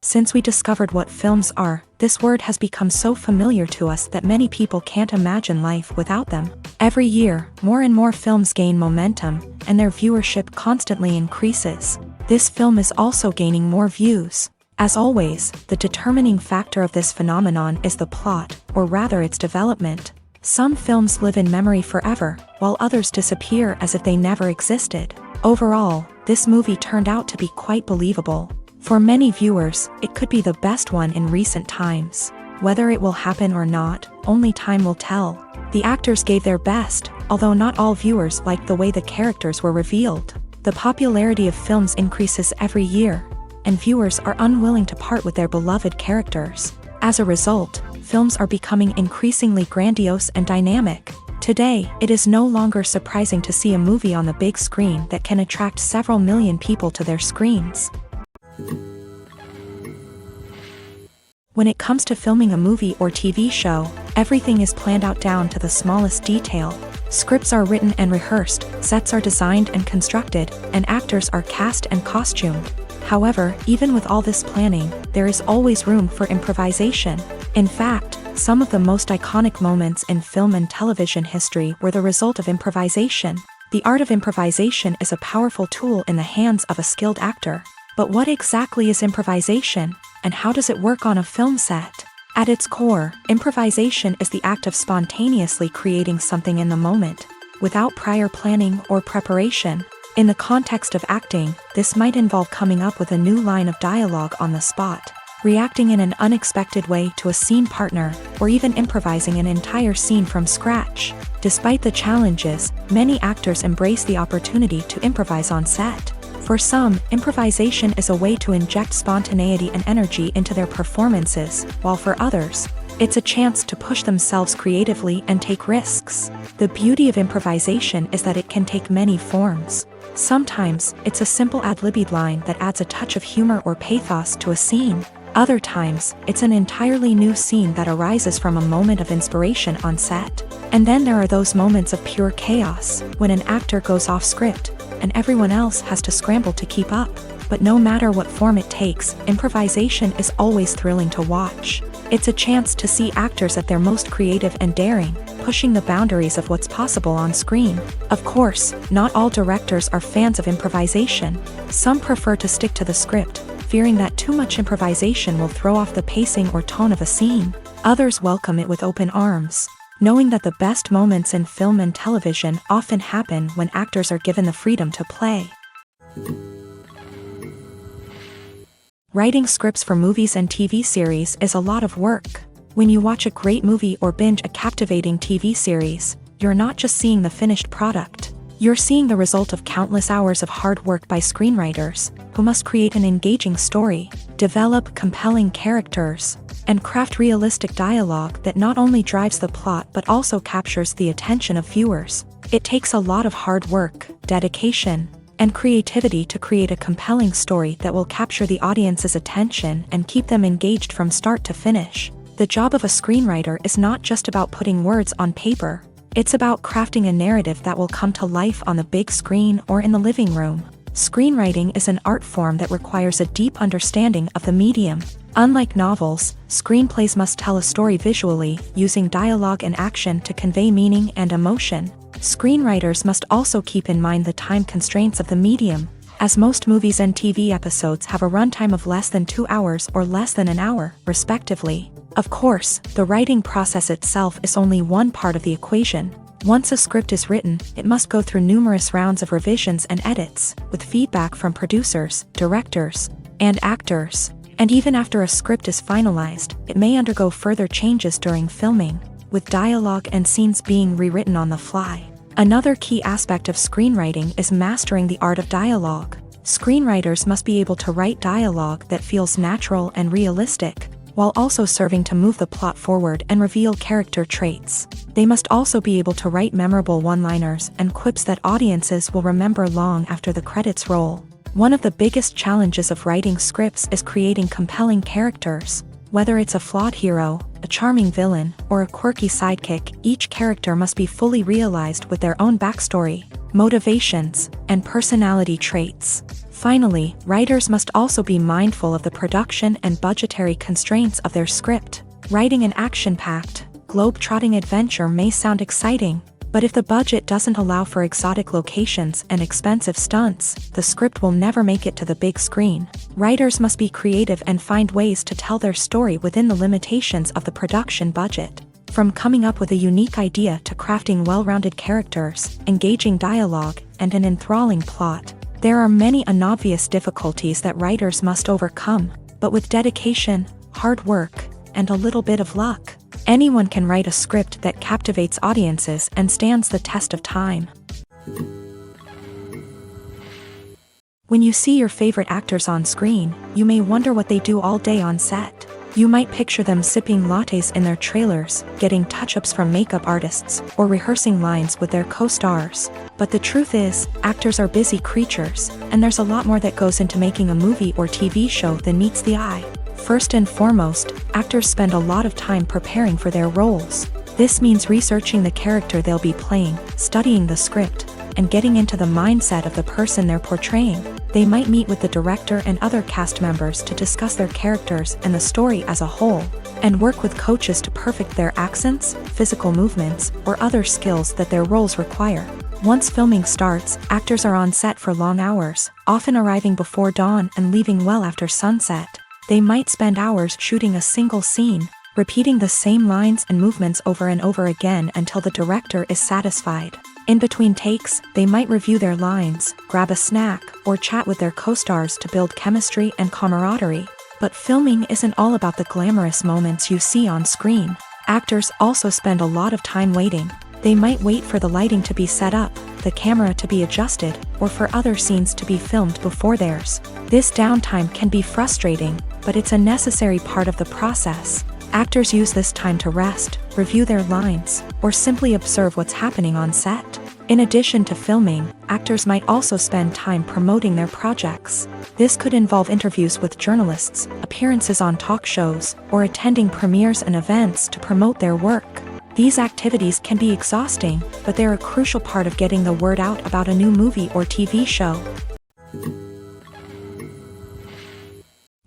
Since we discovered what films are, this word has become so familiar to us that many people can't imagine life without them. Every year, more and more films gain momentum, and their viewership constantly increases. This film is also gaining more views. As always, the determining factor of this phenomenon is the plot, or rather its development. Some films live in memory forever, while others disappear as if they never existed. Overall, this movie turned out to be quite believable. For many viewers, it could be the best one in recent times. Whether it will happen or not, only time will tell. The actors gave their best, although not all viewers liked the way the characters were revealed. The popularity of films increases every year, and viewers are unwilling to part with their beloved characters. As a result, films are becoming increasingly grandiose and dynamic. Today, it is no longer surprising to see a movie on the big screen that can attract several million people to their screens. When it comes to filming a movie or TV show, everything is planned out down to the smallest detail. Scripts are written and rehearsed, sets are designed and constructed, and actors are cast and costumed. However, even with all this planning, there is always room for improvisation. In fact, some of the most iconic moments in film and television history were the result of improvisation. The art of improvisation is a powerful tool in the hands of a skilled actor. But what exactly is improvisation, and how does it work on a film set? At its core, improvisation is the act of spontaneously creating something in the moment, without prior planning or preparation. In the context of acting, this might involve coming up with a new line of dialogue on the spot, reacting in an unexpected way to a scene partner, or even improvising an entire scene from scratch. Despite the challenges, many actors embrace the opportunity to improvise on set. For some, improvisation is a way to inject spontaneity and energy into their performances, while for others, it's a chance to push themselves creatively and take risks. The beauty of improvisation is that it can take many forms. Sometimes, it's a simple ad-libbed line that adds a touch of humor or pathos to a scene. Other times, it's an entirely new scene that arises from a moment of inspiration on set. And then there are those moments of pure chaos, when an actor goes off script, and everyone else has to scramble to keep up. But no matter what form it takes, improvisation is always thrilling to watch. It's a chance to see actors at their most creative and daring, pushing the boundaries of what's possible on screen. Of course, not all directors are fans of improvisation. Some prefer to stick to the script, fearing that too much improvisation will throw off the pacing or tone of a scene. Others welcome it with open arms, knowing that the best moments in film and television often happen when actors are given the freedom to play. Writing scripts for movies and TV series is a lot of work. When you watch a great movie or binge a captivating TV series, you're not just seeing the finished product. You're seeing the result of countless hours of hard work by screenwriters, who must create an engaging story, develop compelling characters, and craft realistic dialogue that not only drives the plot but also captures the attention of viewers. It takes a lot of hard work, dedication, and creativity to create a compelling story that will capture the audience's attention and keep them engaged from start to finish. The job of a screenwriter is not just about putting words on paper. It's about crafting a narrative that will come to life on the big screen or in the living room. Screenwriting is an art form that requires a deep understanding of the medium. Unlike novels, screenplays must tell a story visually, using dialogue and action to convey meaning and emotion. Screenwriters must also keep in mind the time constraints of the medium, as most movies and TV episodes have a runtime of less than 2 hours or less than an hour, respectively. Of course, the writing process itself is only one part of the equation. Once a script is written, it must go through numerous rounds of revisions and edits, with feedback from producers, directors, and actors. And even after a script is finalized, it may undergo further changes during filming, with dialogue and scenes being rewritten on the fly. Another key aspect of screenwriting is mastering the art of dialogue. Screenwriters must be able to write dialogue that feels natural and realistic, while also serving to move the plot forward and reveal character traits. They must also be able to write memorable one-liners and quips that audiences will remember long after the credits roll. One of the biggest challenges of writing scripts is creating compelling characters. Whether it's a flawed hero, a charming villain, or a quirky sidekick, each character must be fully realized with their own backstory, motivations, and personality traits. Finally, writers must also be mindful of the production and budgetary constraints of their script. Writing an action-packed, globe-trotting adventure may sound exciting, but if the budget doesn't allow for exotic locations and expensive stunts, the script will never make it to the big screen. Writers must be creative and find ways to tell their story within the limitations of the production budget. From coming up with a unique idea to crafting well-rounded characters, engaging dialogue, and an enthralling plot, there are many unobvious difficulties that writers must overcome, but with dedication, hard work, and a little bit of luck, anyone can write a script that captivates audiences and stands the test of time. When you see your favorite actors on screen, you may wonder what they do all day on set. You might picture them sipping lattes in their trailers, getting touch-ups from makeup artists, or rehearsing lines with their co-stars. But the truth is, actors are busy creatures, and there's a lot more that goes into making a movie or TV show than meets the eye. First and foremost, actors spend a lot of time preparing for their roles. This means researching the character they'll be playing, studying the script, and getting into the mindset of the person they're portraying. They might meet with the director and other cast members to discuss their characters and the story as a whole, and work with coaches to perfect their accents, physical movements, or other skills that their roles require. Once filming starts, actors are on set for long hours, often arriving before dawn and leaving well after sunset. They might spend hours shooting a single scene, repeating the same lines and movements over and over again until the director is satisfied. In between takes, they might review their lines, grab a snack, or chat with their co-stars to build chemistry and camaraderie. But filming isn't all about the glamorous moments you see on screen. Actors also spend a lot of time waiting. They might wait for the lighting to be set up, the camera to be adjusted, or for other scenes to be filmed before theirs. This downtime can be frustrating, but it's a necessary part of the process. Actors use this time to rest, review their lines, or simply observe what's happening on set. In addition to filming, actors might also spend time promoting their projects. This could involve interviews with journalists, appearances on talk shows, or attending premieres and events to promote their work. These activities can be exhausting, but they're a crucial part of getting the word out about a new movie or TV show.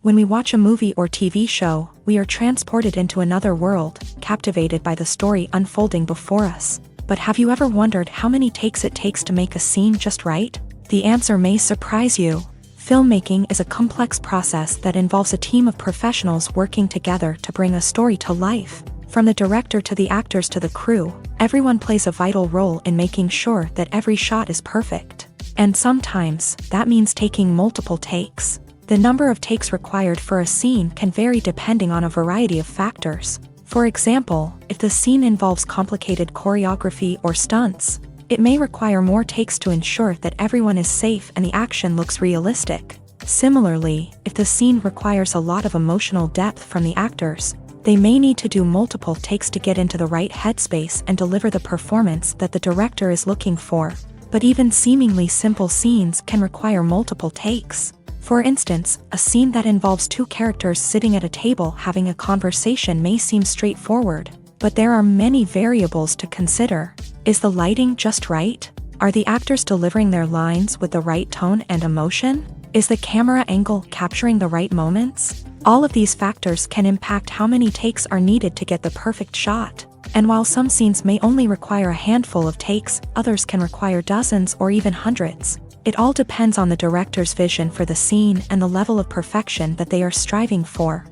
When we watch a movie or TV show, we are transported into another world, captivated by the story unfolding before us. But have you ever wondered how many takes it takes to make a scene just right? The answer may surprise you. Filmmaking is a complex process that involves a team of professionals working together to bring a story to life. From the director to the actors to the crew, everyone plays a vital role in making sure that every shot is perfect. And sometimes, that means taking multiple takes. The number of takes required for a scene can vary depending on a variety of factors. For example, if the scene involves complicated choreography or stunts, it may require more takes to ensure that everyone is safe and the action looks realistic. Similarly, if the scene requires a lot of emotional depth from the actors, they may need to do multiple takes to get into the right headspace and deliver the performance that the director is looking for. But even seemingly simple scenes can require multiple takes. For instance, a scene that involves two characters sitting at a table having a conversation may seem straightforward, but there are many variables to consider. Is the lighting just right? Are the actors delivering their lines with the right tone and emotion? Is the camera angle capturing the right moments? All of these factors can impact how many takes are needed to get the perfect shot. And while some scenes may only require a handful of takes, others can require dozens or even hundreds. It all depends on the director's vision for the scene and the level of perfection that they are striving for.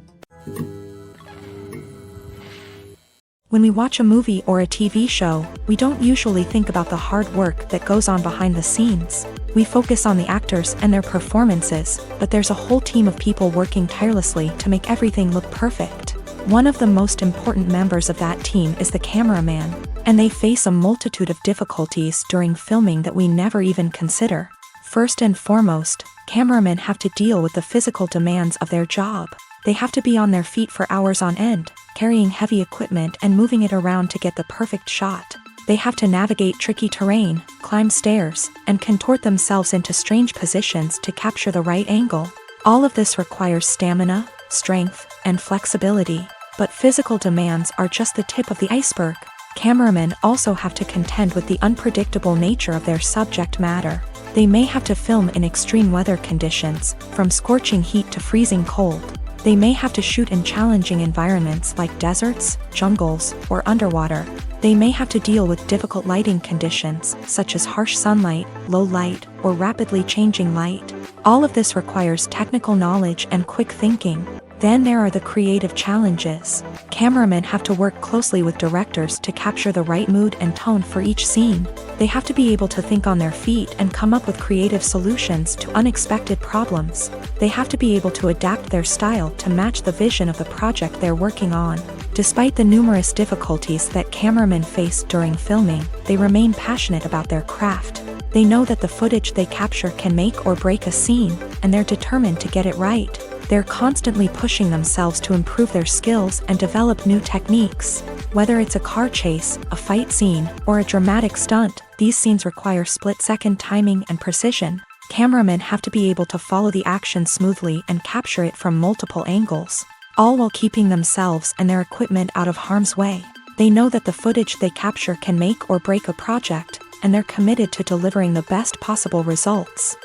When we watch a movie or a TV show, we don't usually think about the hard work that goes on behind the scenes. We focus on the actors and their performances, but there's a whole team of people working tirelessly to make everything look perfect. One of the most important members of that team is the cameraman, and they face a multitude of difficulties during filming that we never even consider. First and foremost, cameramen have to deal with the physical demands of their job. They have to be on their feet for hours on end, carrying heavy equipment and moving it around to get the perfect shot. They have to navigate tricky terrain, climb stairs, and contort themselves into strange positions to capture the right angle. All of this requires stamina, strength, and flexibility. But physical demands are just the tip of the iceberg. Cameramen also have to contend with the unpredictable nature of their subject matter. They may have to film in extreme weather conditions, from scorching heat to freezing cold. They may have to shoot in challenging environments like deserts, jungles, or underwater. They may have to deal with difficult lighting conditions, such as harsh sunlight, low light, or rapidly changing light. All of this requires technical knowledge and quick thinking. Then there are the creative challenges. Cameramen have to work closely with directors to capture the right mood and tone for each scene. They have to be able to think on their feet and come up with creative solutions to unexpected problems. They have to be able to adapt their style to match the vision of the project they're working on. Despite the numerous difficulties that cameramen face during filming, they remain passionate about their craft. They know that the footage they capture can make or break a scene, and they're determined to get it right. They're constantly pushing themselves to improve their skills and develop new techniques. Whether it's a car chase, a fight scene, or a dramatic stunt, these scenes require split-second timing and precision. Cameramen have to be able to follow the action smoothly and capture it from multiple angles, all while keeping themselves and their equipment out of harm's way. They know that the footage they capture can make or break a project, and they're committed to delivering the best possible results.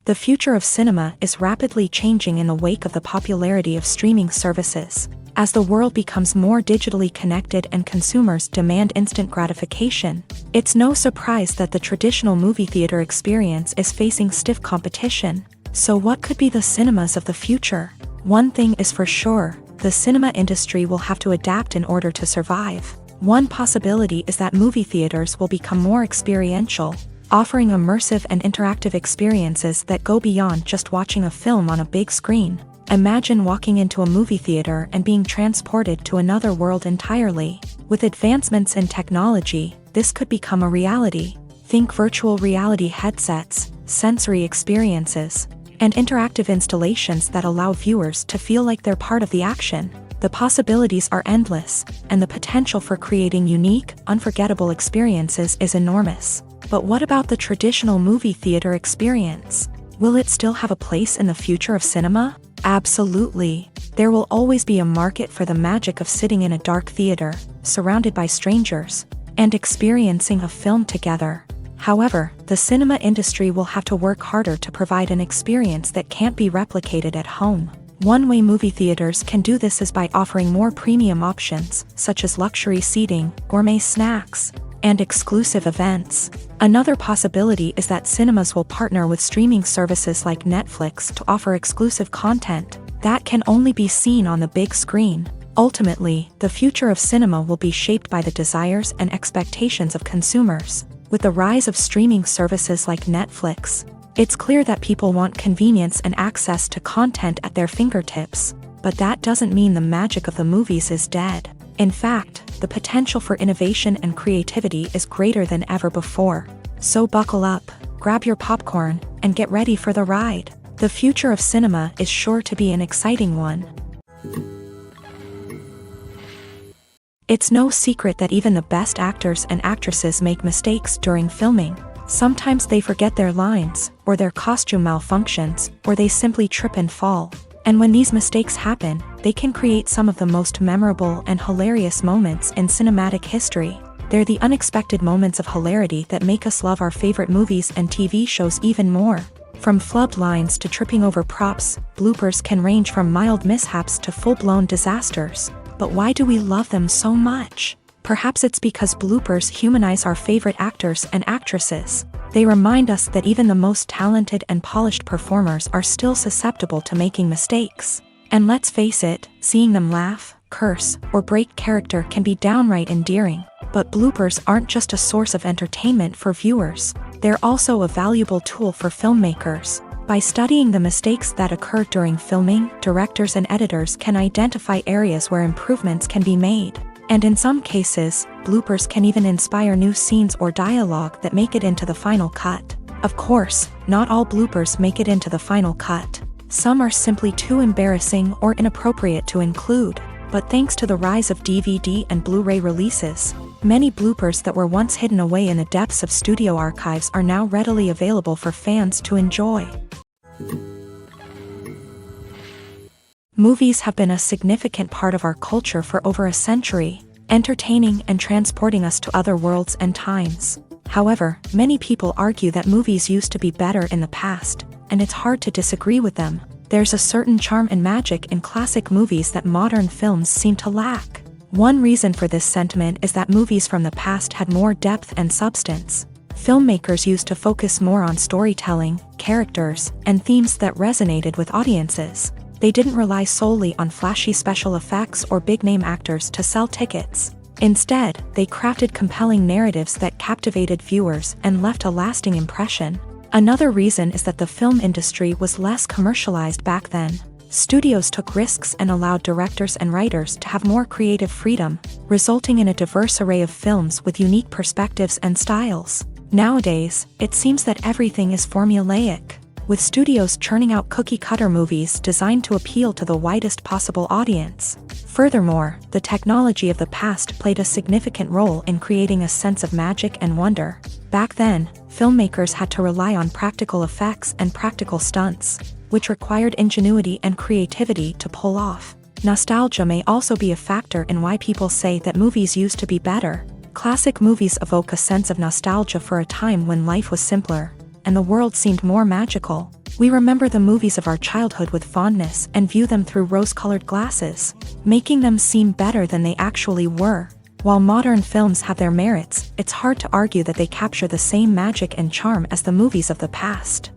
The future of cinema is rapidly changing in the wake of the popularity of streaming services. As the world becomes more digitally connected and consumers demand instant gratification, it's no surprise that the traditional movie theater experience is facing stiff competition. So what could be the cinemas of the future? One thing is for sure, the cinema industry will have to adapt in order to survive. One possibility is that movie theaters will become more experiential, offering immersive and interactive experiences that go beyond just watching a film on a big screen. Imagine walking into a movie theater and being transported to another world entirely. With advancements in technology, this could become a reality. Think virtual reality headsets, sensory experiences, and interactive installations that allow viewers to feel like they're part of the action. The possibilities are endless, and the potential for creating unique, unforgettable experiences is enormous. But what about the traditional movie theater experience? Will it still have a place in the future of cinema? Absolutely. There will always be a market for the magic of sitting in a dark theater, surrounded by strangers, and experiencing a film together. However, the cinema industry will have to work harder to provide an experience that can't be replicated at home. One way movie theaters can do this is by offering more premium options, such as luxury seating, gourmet snacks, and exclusive events. Another possibility is that cinemas will partner with streaming services like Netflix to offer exclusive content that can only be seen on the big screen. Ultimately, the future of cinema will be shaped by the desires and expectations of consumers. With the rise of streaming services like Netflix, it's clear that people want convenience and access to content at their fingertips. But that doesn't mean the magic of the movies is dead. In fact, the potential for innovation and creativity is greater than ever before. So buckle up, grab your popcorn, and get ready for the ride. The future of cinema is sure to be an exciting one. It's no secret that even the best actors and actresses make mistakes during filming. Sometimes they forget their lines, or their costume malfunctions, or they simply trip and fall. And when these mistakes happen, they can create some of the most memorable and hilarious moments in cinematic history. They're the unexpected moments of hilarity that make us love our favorite movies and TV shows even more. From flubbed lines to tripping over props, bloopers can range from mild mishaps to full-blown disasters. But why do we love them so much? Perhaps it's because bloopers humanize our favorite actors and actresses. They remind us that even the most talented and polished performers are still susceptible to making mistakes. And let's face it, seeing them laugh, curse, or break character can be downright endearing. But bloopers aren't just a source of entertainment for viewers. They're also a valuable tool for filmmakers. By studying the mistakes that occur during filming, directors and editors can identify areas where improvements can be made. And in some cases, bloopers can even inspire new scenes or dialogue that make it into the final cut. Of course, not all bloopers make it into the final cut. Some are simply too embarrassing or inappropriate to include. But thanks to the rise of DVD and Blu-ray releases, many bloopers that were once hidden away in the depths of studio archives are now readily available for fans to enjoy. Movies have been a significant part of our culture for over a century, entertaining and transporting us to other worlds and times. However, many people argue that movies used to be better in the past, and it's hard to disagree with them. There's a certain charm and magic in classic movies that modern films seem to lack. One reason for this sentiment is that movies from the past had more depth and substance. Filmmakers used to focus more on storytelling, characters, and themes that resonated with audiences. They didn't rely solely on flashy special effects or big-name actors to sell tickets. Instead, they crafted compelling narratives that captivated viewers and left a lasting impression. Another reason is that the film industry was less commercialized back then. Studios took risks and allowed directors and writers to have more creative freedom, resulting in a diverse array of films with unique perspectives and styles. Nowadays, it seems that everything is formulaic, with studios churning out cookie-cutter movies designed to appeal to the widest possible audience. Furthermore, the technology of the past played a significant role in creating a sense of magic and wonder. Back then, filmmakers had to rely on practical effects and practical stunts, which required ingenuity and creativity to pull off. Nostalgia may also be a factor in why people say that movies used to be better. Classic movies evoke a sense of nostalgia for a time when life was simpler, and the world seemed more magical. We remember the movies of our childhood with fondness and view them through rose-colored glasses, making them seem better than they actually were. While modern films have their merits, it's hard to argue that they capture the same magic and charm as the movies of the past.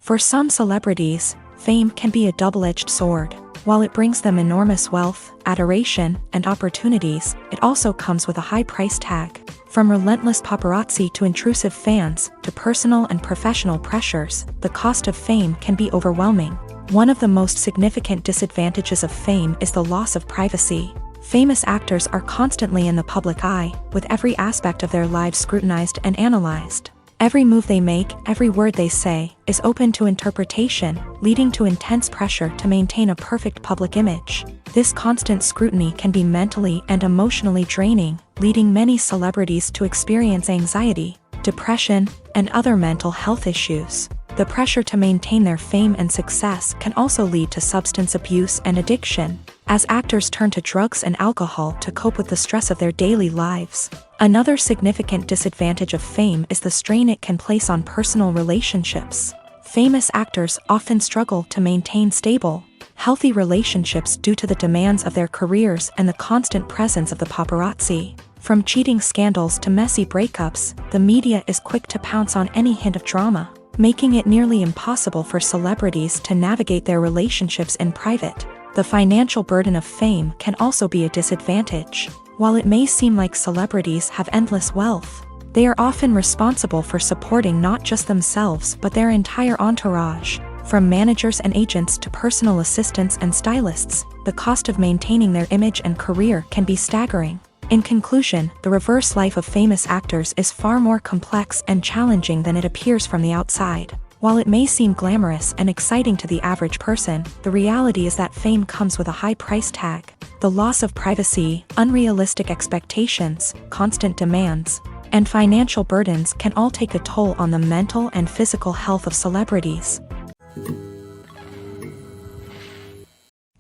For some celebrities, fame can be a double-edged sword. While it brings them enormous wealth, adoration, and opportunities, it also comes with a high price tag. From relentless paparazzi to intrusive fans, to personal and professional pressures, the cost of fame can be overwhelming. One of the most significant disadvantages of fame is the loss of privacy. Famous actors are constantly in the public eye, with every aspect of their lives scrutinized and analyzed. Every move they make, every word they say, is open to interpretation, leading to intense pressure to maintain a perfect public image. This constant scrutiny can be mentally and emotionally draining, leading many celebrities to experience anxiety, depression, and other mental health issues. The pressure to maintain their fame and success can also lead to substance abuse and addiction, as actors turn to drugs and alcohol to cope with the stress of their daily lives. Another significant disadvantage of fame is the strain it can place on personal relationships. Famous actors often struggle to maintain stable, healthy relationships due to the demands of their careers and the constant presence of the paparazzi. From cheating scandals to messy breakups, the media is quick to pounce on any hint of drama, making it nearly impossible for celebrities to navigate their relationships in private. The financial burden of fame can also be a disadvantage. While it may seem like celebrities have endless wealth, they are often responsible for supporting not just themselves but their entire entourage. From managers and agents to personal assistants and stylists, the cost of maintaining their image and career can be staggering. In conclusion, the reverse life of famous actors is far more complex and challenging than it appears from the outside. While it may seem glamorous and exciting to the average person, the reality is that fame comes with a high price tag. The loss of privacy, unrealistic expectations, constant demands, and financial burdens can all take a toll on the mental and physical health of celebrities.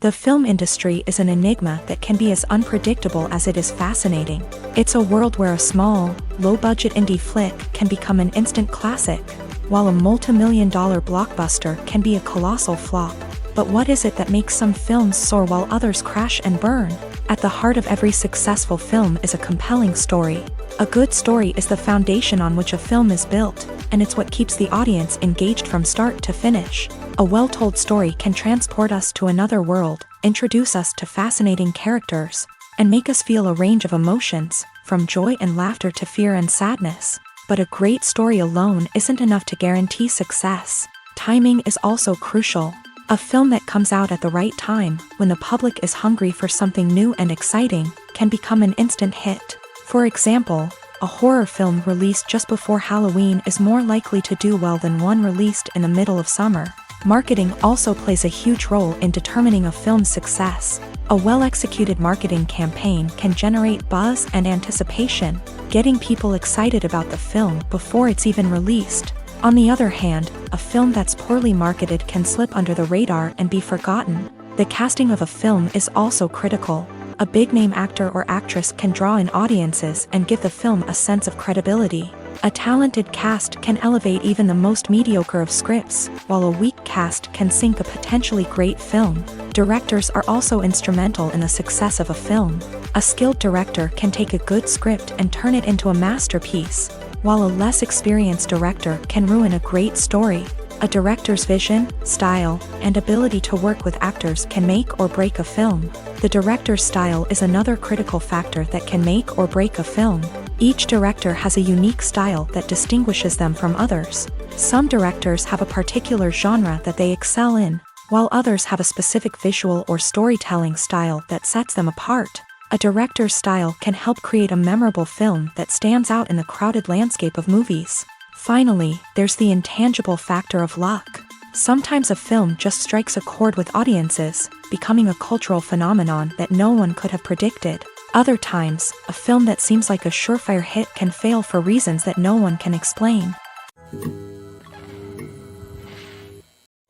The film industry is an enigma that can be as unpredictable as it is fascinating. It's a world where a small, low-budget indie flick can become an instant classic, while a multi-million-dollar blockbuster can be a colossal flop. But what is it that makes some films soar while others crash and burn? At the heart of every successful film is a compelling story. A good story is the foundation on which a film is built, and it's what keeps the audience engaged from start to finish. A well-told story can transport us to another world, introduce us to fascinating characters, and make us feel a range of emotions, from joy and laughter to fear and sadness. But a great story alone isn't enough to guarantee success. Timing is also crucial. A film that comes out at the right time, when the public is hungry for something new and exciting, can become an instant hit. For example, a horror film released just before Halloween is more likely to do well than one released in the middle of summer. Marketing also plays a huge role in determining a film's success. A well-executed marketing campaign can generate buzz and anticipation, getting people excited about the film before it's even released. On the other hand, a film that's poorly marketed can slip under the radar and be forgotten. The casting of a film is also critical. A big-name actor or actress can draw in audiences and give the film a sense of credibility. A talented cast can elevate even the most mediocre of scripts, while a weak cast can sink a potentially great film. Directors are also instrumental in the success of a film. A skilled director can take a good script and turn it into a masterpiece, while a less experienced director can ruin a great story. A director's vision, style, and ability to work with actors can make or break a film. The director's style is another critical factor that can make or break a film. Each director has a unique style that distinguishes them from others. Some directors have a particular genre that they excel in, while others have a specific visual or storytelling style that sets them apart. A director's style can help create a memorable film that stands out in the crowded landscape of movies. Finally, there's the intangible factor of luck. Sometimes a film just strikes a chord with audiences, becoming a cultural phenomenon that no one could have predicted. Other times, a film that seems like a surefire hit can fail for reasons that no one can explain.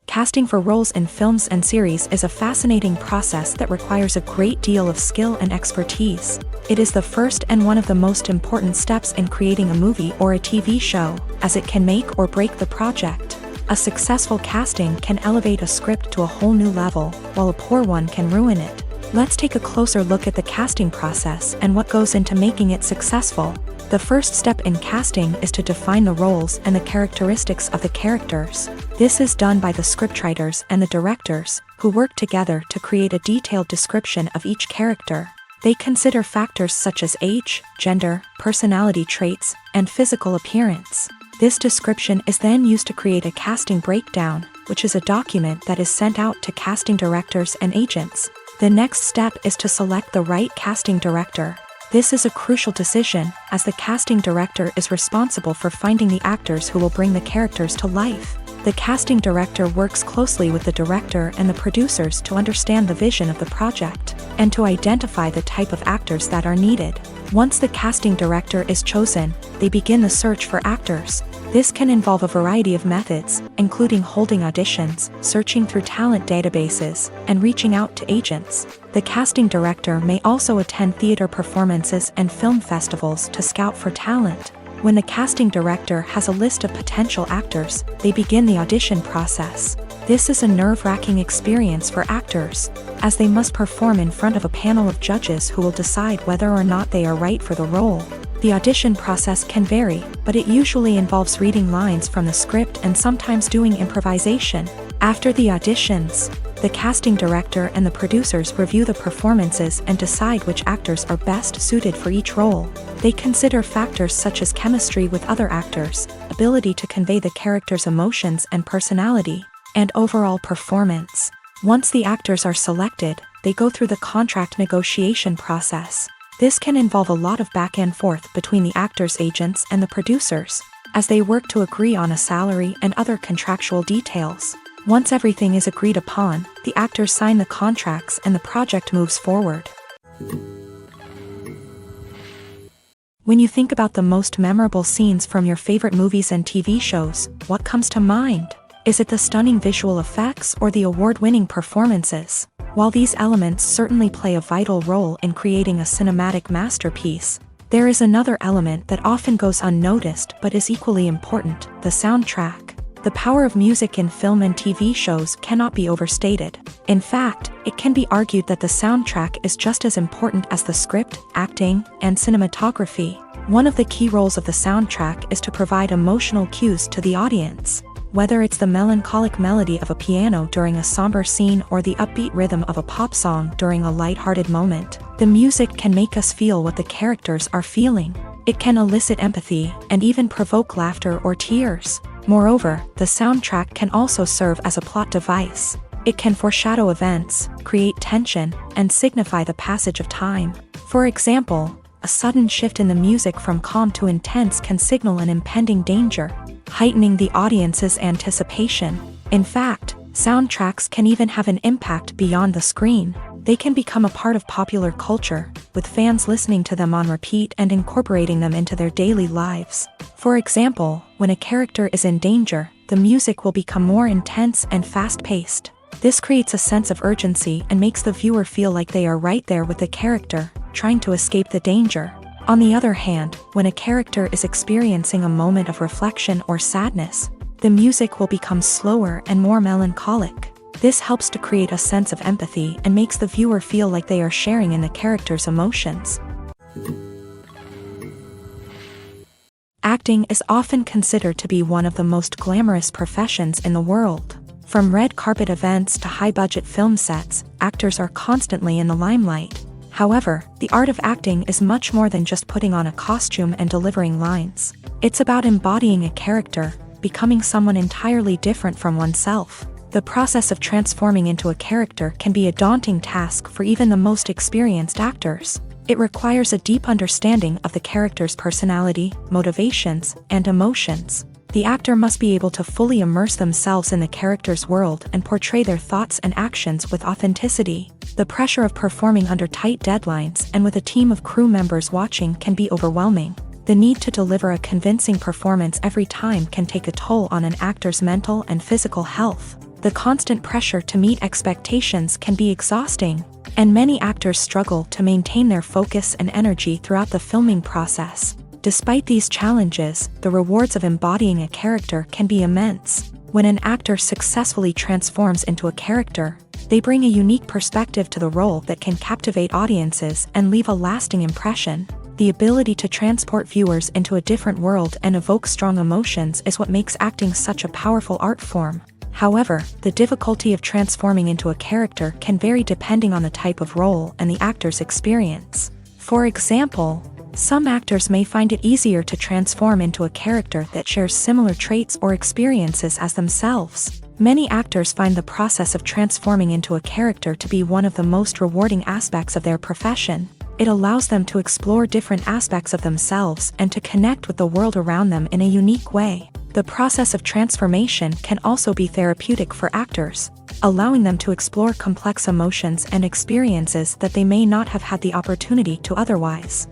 Casting for roles in films and series is a fascinating process that requires a great deal of skill and expertise. It is the first and one of the most important steps in creating a movie or a TV show, as it can make or break the project. A successful casting can elevate a script to a whole new level, while a poor one can ruin it. Let's take a closer look at the casting process and what goes into making it successful. The first step in casting is to define the roles and the characteristics of the characters. This is done by the scriptwriters and the directors, who work together to create a detailed description of each character. They consider factors such as age, gender, personality traits, and physical appearance. This description is then used to create a casting breakdown, which is a document that is sent out to casting directors and agents. The next step is to select the right casting director. This is a crucial decision, as the casting director is responsible for finding the actors who will bring the characters to life. The casting director works closely with the director and the producers to understand the vision of the project, and to identify the type of actors that are needed. Once the casting director is chosen, they begin the search for actors. This can involve a variety of methods, including holding auditions, searching through talent databases, and reaching out to agents. The casting director may also attend theater performances and film festivals to scout for talent. When the casting director has a list of potential actors, they begin the audition process. This is a nerve-wracking experience for actors, as they must perform in front of a panel of judges who will decide whether or not they are right for the role. The audition process can vary, but it usually involves reading lines from the script and sometimes doing improvisation. After the auditions, the casting director and the producers review the performances and decide which actors are best suited for each role. They consider factors such as chemistry with other actors, ability to convey the character's emotions and personality, and overall performance. Once the actors are selected, they go through the contract negotiation process. This can involve a lot of back and forth between the actors' agents and the producers, as they work to agree on a salary and other contractual details. Once everything is agreed upon, the actors sign the contracts and the project moves forward. When you think about the most memorable scenes from your favorite movies and TV shows, what comes to mind? Is it the stunning visual effects or the award-winning performances? While these elements certainly play a vital role in creating a cinematic masterpiece, there is another element that often goes unnoticed but is equally important: the soundtrack. The power of music in film and TV shows cannot be overstated. In fact, it can be argued that the soundtrack is just as important as the script, acting, and cinematography. One of the key roles of the soundtrack is to provide emotional cues to the audience. Whether it's the melancholic melody of a piano during a somber scene or the upbeat rhythm of a pop song during a lighthearted moment, the music can make us feel what the characters are feeling. It can elicit empathy and even provoke laughter or tears. Moreover, the soundtrack can also serve as a plot device. It can foreshadow events, create tension, and signify the passage of time. For example, a sudden shift in the music from calm to intense can signal an impending danger, heightening the audience's anticipation. In fact, soundtracks can even have an impact beyond the screen. They can become a part of popular culture, with fans listening to them on repeat and incorporating them into their daily lives. For example, when a character is in danger, the music will become more intense and fast-paced. This creates a sense of urgency and makes the viewer feel like they are right there with the character, trying to escape the danger. On the other hand, when a character is experiencing a moment of reflection or sadness, the music will become slower and more melancholic. This helps to create a sense of empathy and makes the viewer feel like they are sharing in the character's emotions. Acting is often considered to be one of the most glamorous professions in the world. From red carpet events to high-budget film sets, actors are constantly in the limelight. However, the art of acting is much more than just putting on a costume and delivering lines. It's about embodying a character, becoming someone entirely different from oneself. The process of transforming into a character can be a daunting task for even the most experienced actors. It requires a deep understanding of the character's personality, motivations, and emotions. The actor must be able to fully immerse themselves in the character's world and portray their thoughts and actions with authenticity. The pressure of performing under tight deadlines and with a team of crew members watching can be overwhelming. The need to deliver a convincing performance every time can take a toll on an actor's mental and physical health. The constant pressure to meet expectations can be exhausting, and many actors struggle to maintain their focus and energy throughout the filming process. Despite these challenges, the rewards of embodying a character can be immense. When an actor successfully transforms into a character, they bring a unique perspective to the role that can captivate audiences and leave a lasting impression. The ability to transport viewers into a different world and evoke strong emotions is what makes acting such a powerful art form. However, the difficulty of transforming into a character can vary depending on the type of role and the actor's experience. For example, some actors may find it easier to transform into a character that shares similar traits or experiences as themselves. Many actors find the process of transforming into a character to be one of the most rewarding aspects of their profession. It allows them to explore different aspects of themselves and to connect with the world around them in a unique way. The process of transformation can also be therapeutic for actors, allowing them to explore complex emotions and experiences that they may not have had the opportunity to otherwise.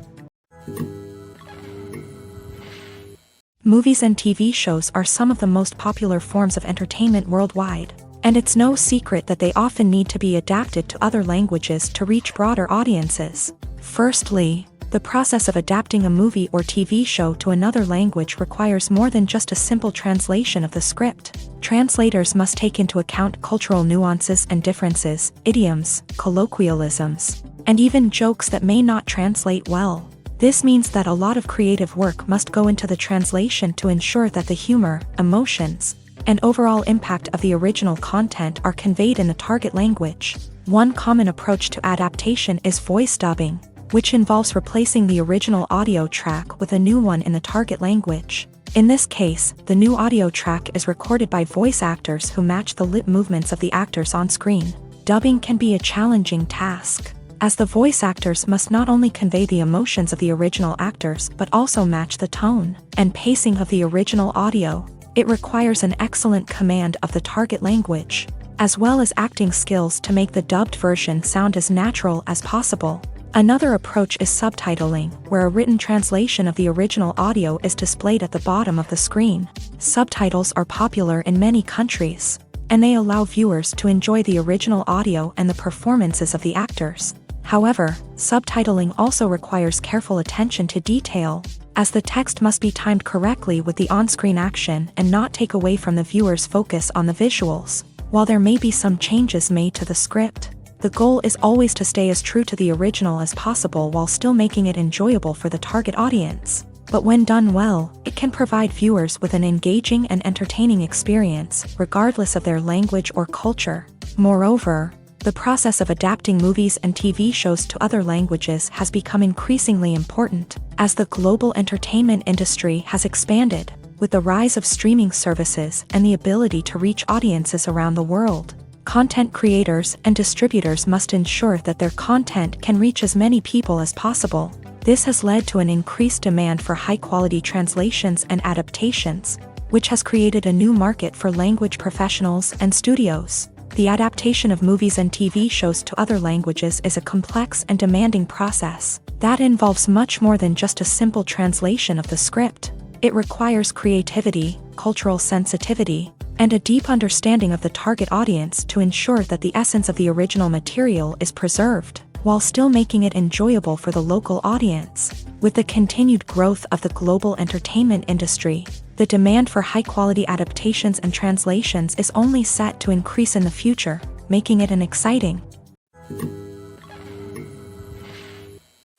Movies and TV shows are some of the most popular forms of entertainment worldwide, and it's no secret that they often need to be adapted to other languages to reach broader audiences. Firstly, the process of adapting a movie or TV show to another language requires more than just a simple translation of the script. Translators must take into account cultural nuances and differences, idioms, colloquialisms, and even jokes that may not translate well. This means that a lot of creative work must go into the translation to ensure that the humor, emotions, and overall impact of the original content are conveyed in the target language. One common approach to adaptation is voice dubbing, which involves replacing the original audio track with a new one in the target language. In this case, the new audio track is recorded by voice actors who match the lip movements of the actors on screen. Dubbing can be a challenging task, as the voice actors must not only convey the emotions of the original actors but also match the tone and pacing of the original audio. It requires an excellent command of the target language, as well as acting skills to make the dubbed version sound as natural as possible. Another approach is subtitling, where a written translation of the original audio is displayed at the bottom of the screen. Subtitles are popular in many countries, and they allow viewers to enjoy the original audio and the performances of the actors. However, subtitling also requires careful attention to detail. as the text must be timed correctly with the on-screen action and not take away from the viewer's focus on the visuals. While there may be some changes made to the script, the goal is always to stay as true to the original as possible while still making it enjoyable for the target audience. But when done well, it can provide viewers with an engaging and entertaining experience, regardless of their language or culture. Moreover, the process of adapting movies and TV shows to other languages has become increasingly important, as the global entertainment industry has expanded, with the rise of streaming services and the ability to reach audiences around the world. Content creators and distributors must ensure that their content can reach as many people as possible. This has led to an increased demand for high-quality translations and adaptations, which has created a new market for language professionals and studios. The adaptation of movies and TV shows to other languages is a complex and demanding process that involves much more than just a simple translation of the script. It requires creativity, cultural sensitivity, and a deep understanding of the target audience to ensure that the essence of the original material is preserved, while still making it enjoyable for the local audience. With the continued growth of the global entertainment industry, the demand for high-quality adaptations and translations is only set to increase in the future, making it an exciting.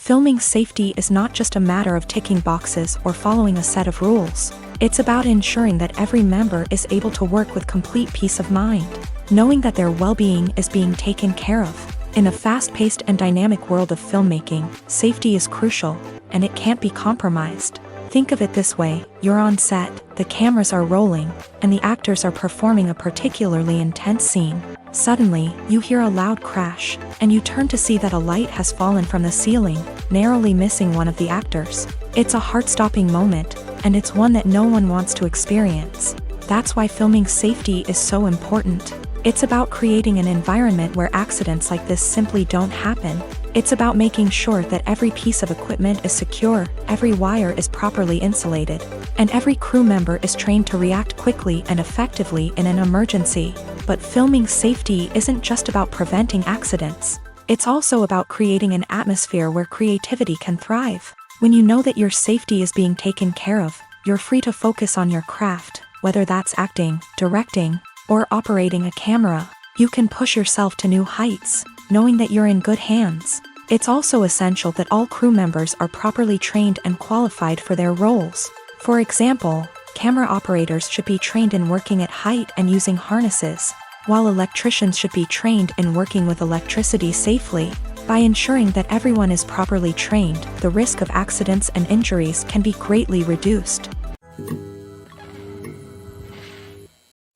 Filming safety is not just a matter of ticking boxes or following a set of rules. It's about ensuring that every member is able to work with complete peace of mind, knowing that their well-being is being taken care of. In a fast-paced and dynamic world of filmmaking, safety is crucial, and it can't be compromised. Think of it this way: you're on set, the cameras are rolling, and the actors are performing a particularly intense scene. Suddenly, you hear a loud crash, and you turn to see that a light has fallen from the ceiling, narrowly missing one of the actors. It's a heart-stopping moment, and it's one that no one wants to experience. That's why filming safety is so important. It's about creating an environment where accidents like this simply don't happen. It's about making sure that every piece of equipment is secure, every wire is properly insulated, and every crew member is trained to react quickly and effectively in an emergency. But filming safety isn't just about preventing accidents. It's also about creating an atmosphere where creativity can thrive. When you know that your safety is being taken care of, you're free to focus on your craft, whether that's acting, directing, or operating a camera. You can push yourself to new heights, knowing that you're in good hands. It's also essential that all crew members are properly trained and qualified for their roles. For example, camera operators should be trained in working at height and using harnesses, while electricians should be trained in working with electricity safely. By ensuring that everyone is properly trained, the risk of accidents and injuries can be greatly reduced.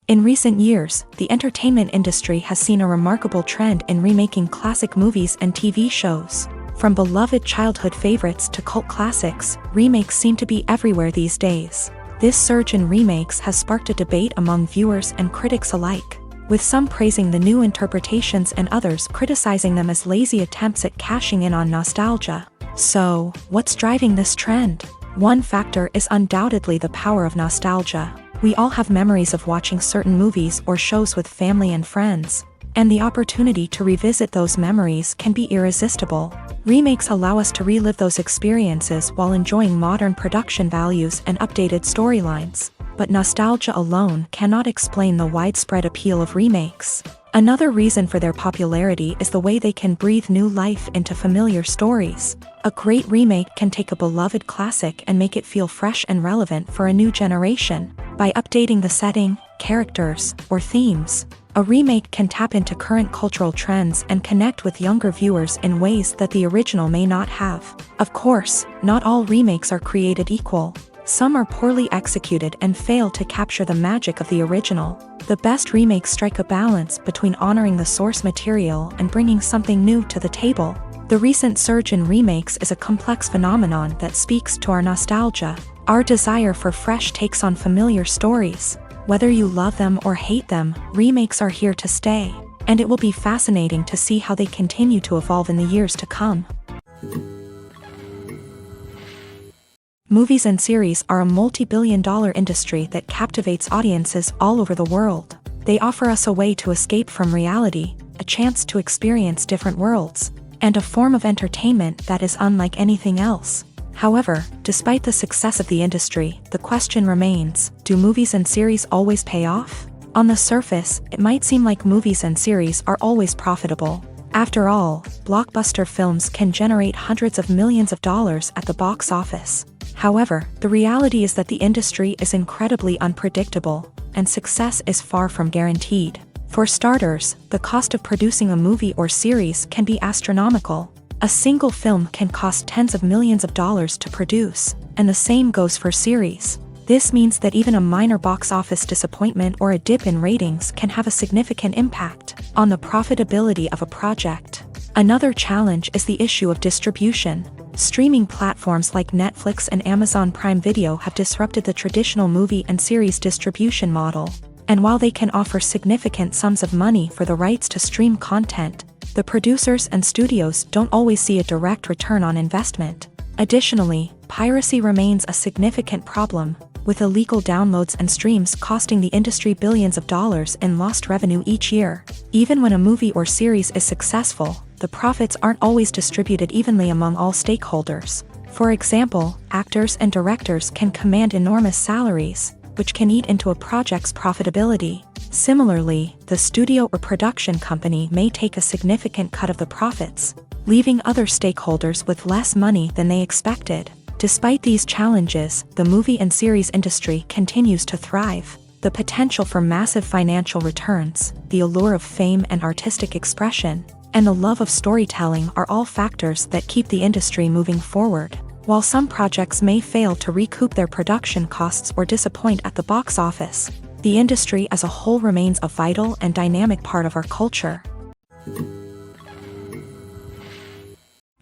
In recent years, the entertainment industry has seen a remarkable trend in remaking classic movies and TV shows. From beloved childhood favorites to cult classics, remakes seem to be everywhere these days. This surge in remakes has sparked a debate among viewers and critics alike, with some praising the new interpretations and others criticizing them as lazy attempts at cashing in on nostalgia. So, what's driving this trend? One factor is undoubtedly the power of nostalgia. We all have memories of watching certain movies or shows with family and friends, and the opportunity to revisit those memories can be irresistible. Remakes allow us to relive those experiences while enjoying modern production values and updated storylines. But nostalgia alone cannot explain the widespread appeal of remakes. Another reason for their popularity is the way they can breathe new life into familiar stories. A great remake can take a beloved classic and make it feel fresh and relevant for a new generation. By updating the setting, characters, or themes, a remake can tap into current cultural trends and connect with younger viewers in ways that the original may not have. Of course, not all remakes are created equal. Some are poorly executed and fail to capture the magic of the original. The best remakes strike a balance between honoring the source material and bringing something new to the table. The recent surge in remakes is a complex phenomenon that speaks to our nostalgia, our desire for fresh takes on familiar stories. Whether you love them or hate them, remakes are here to stay, and it will be fascinating to see how they continue to evolve in the years to come. Movies and series are a multi-billion-dollar industry that captivates audiences all over the world. They offer us a way to escape from reality, a chance to experience different worlds, and a form of entertainment that is unlike anything else. However, despite the success of the industry, the question remains, do movies and series always pay off? On the surface, it might seem like movies and series are always profitable. After all, blockbuster films can generate hundreds of millions of dollars at the box office. However, the reality is that the industry is incredibly unpredictable, and success is far from guaranteed. For starters, the cost of producing a movie or series can be astronomical. A single film can cost tens of millions of dollars to produce, and the same goes for series. This means that even a minor box office disappointment or a dip in ratings can have a significant impact on the profitability of a project. Another challenge is the issue of distribution. Streaming platforms like Netflix and Amazon Prime Video have disrupted the traditional movie and series distribution model. And while they can offer significant sums of money for the rights to stream content, the producers and studios don't always see a direct return on investment. Additionally, piracy remains a significant problem, with illegal downloads and streams costing the industry billions of dollars in lost revenue each year. Even when a movie or series is successful, the profits aren't always distributed evenly among all stakeholders. For example, actors and directors can command enormous salaries, which can eat into a project's profitability. Similarly, the studio or production company may take a significant cut of the profits, leaving other stakeholders with less money than they expected. Despite these challenges, the movie and series industry continues to thrive. The potential for massive financial returns, the allure of fame and artistic expression, and the love of storytelling are all factors that keep the industry moving forward. While some projects may fail to recoup their production costs or disappoint at the box office, the industry as a whole remains a vital and dynamic part of our culture.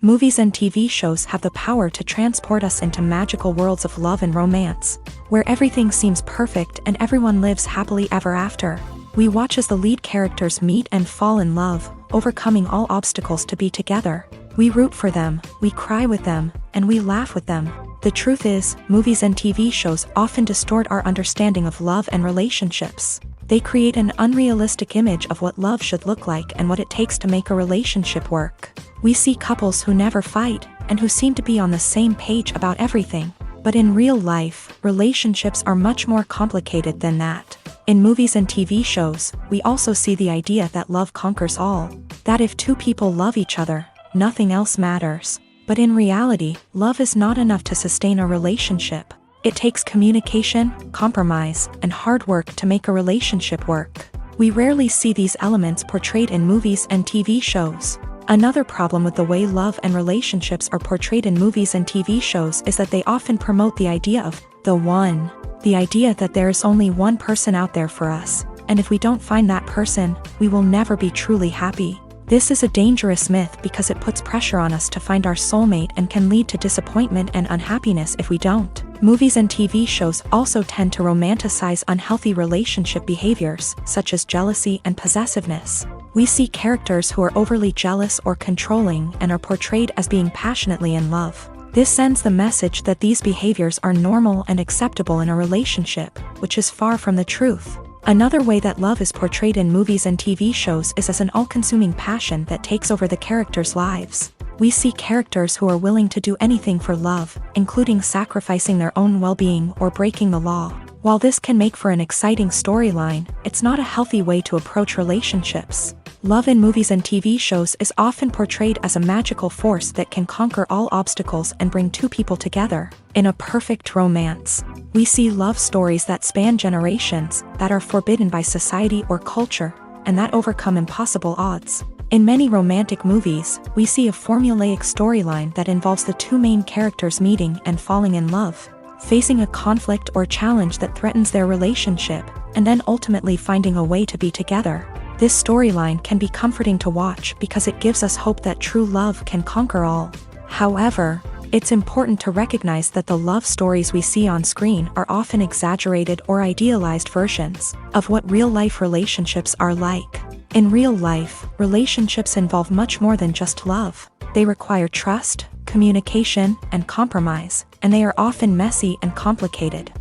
Movies and TV shows have the power to transport us into magical worlds of love and romance, where everything seems perfect and everyone lives happily ever after. We watch as the lead characters meet and fall in love, overcoming all obstacles to be together. We root for them, we cry with them, and we laugh with them. The truth is, movies and TV shows often distort our understanding of love and relationships. They create an unrealistic image of what love should look like and what it takes to make a relationship work. We see couples who never fight, and who seem to be on the same page about everything. But in real life, relationships are much more complicated than that. In movies and TV shows, we also see the idea that love conquers all. That if two people love each other, nothing else matters. But in reality, love is not enough to sustain a relationship. It takes communication, compromise, and hard work to make a relationship work. We rarely see these elements portrayed in movies and TV shows. Another problem with the way love and relationships are portrayed in movies and TV shows is that they often promote the idea of the one. The idea that there is only one person out there for us, and if we don't find that person, we will never be truly happy. This is a dangerous myth because it puts pressure on us to find our soulmate and can lead to disappointment and unhappiness if we don't. Movies and TV shows also tend to romanticize unhealthy relationship behaviors, such as jealousy and possessiveness. We see characters who are overly jealous or controlling and are portrayed as being passionately in love. This sends the message that these behaviors are normal and acceptable in a relationship, which is far from the truth. Another way that love is portrayed in movies and TV shows is as an all-consuming passion that takes over the characters' lives. We see characters who are willing to do anything for love, including sacrificing their own well-being or breaking the law. While this can make for an exciting storyline, it's not a healthy way to approach relationships. Love in movies and TV shows is often portrayed as a magical force that can conquer all obstacles and bring two people together. In a perfect romance, we see love stories that span generations, that are forbidden by society or culture, and that overcome impossible odds. In many romantic movies, we see a formulaic storyline that involves the two main characters meeting and falling in love, facing a conflict or challenge that threatens their relationship, and then ultimately finding a way to be together. This storyline can be comforting to watch because it gives us hope that true love can conquer all. However, it's important to recognize that the love stories we see on screen are often exaggerated or idealized versions of what real-life relationships are like. In real life, relationships involve much more than just love. They require trust, communication, and compromise, and they are often messy and complicated.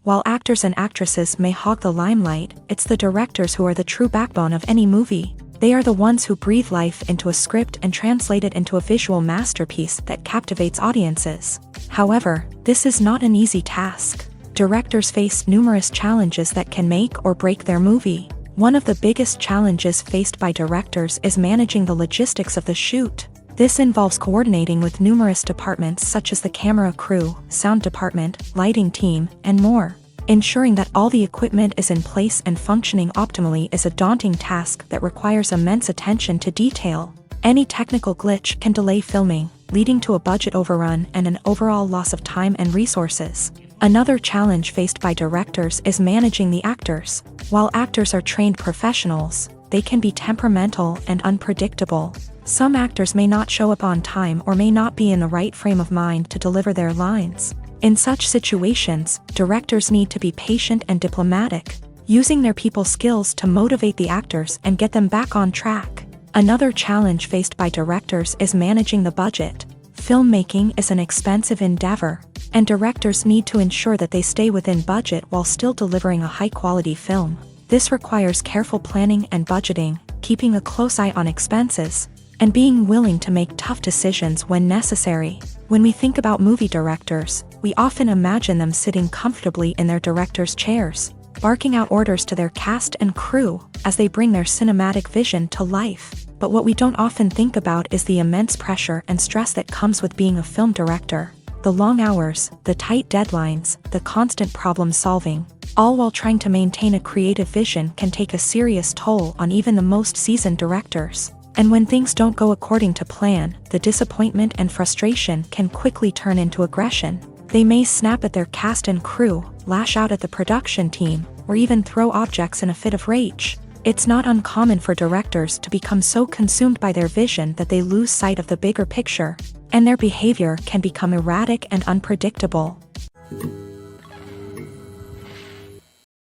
While actors and actresses may hog the limelight, it's the directors who are the true backbone of any movie. They are the ones who breathe life into a script and translate it into a visual masterpiece that captivates audiences. However, this is not an easy task. Directors face numerous challenges that can make or break their movie. One of the biggest challenges faced by directors is managing the logistics of the shoot. This involves coordinating with numerous departments such as the camera crew, sound department, lighting team, and more. Ensuring that all the equipment is in place and functioning optimally is a daunting task that requires immense attention to detail. Any technical glitch can delay filming, leading to a budget overrun and an overall loss of time and resources. Another challenge faced by directors is managing the actors. While actors are trained professionals, they can be temperamental and unpredictable. Some actors may not show up on time or may not be in the right frame of mind to deliver their lines. In such situations, directors need to be patient and diplomatic, using their people skills to motivate the actors and get them back on track. Another challenge faced by directors is managing the budget. Filmmaking is an expensive endeavor, and directors need to ensure that they stay within budget while still delivering a high-quality film. This requires careful planning and budgeting, keeping a close eye on expenses, and being willing to make tough decisions when necessary. When we think about movie directors, we often imagine them sitting comfortably in their director's chairs, barking out orders to their cast and crew as they bring their cinematic vision to life. But what we don't often think about is the immense pressure and stress that comes with being a film director. The long hours, the tight deadlines, the constant problem solving, all while trying to maintain a creative vision can take a serious toll on even the most seasoned directors. And when things don't go according to plan, the disappointment and frustration can quickly turn into aggression. They may snap at their cast and crew, lash out at the production team, or even throw objects in a fit of rage. It's not uncommon for directors to become so consumed by their vision that they lose sight of the bigger picture, and their behavior can become erratic and unpredictable.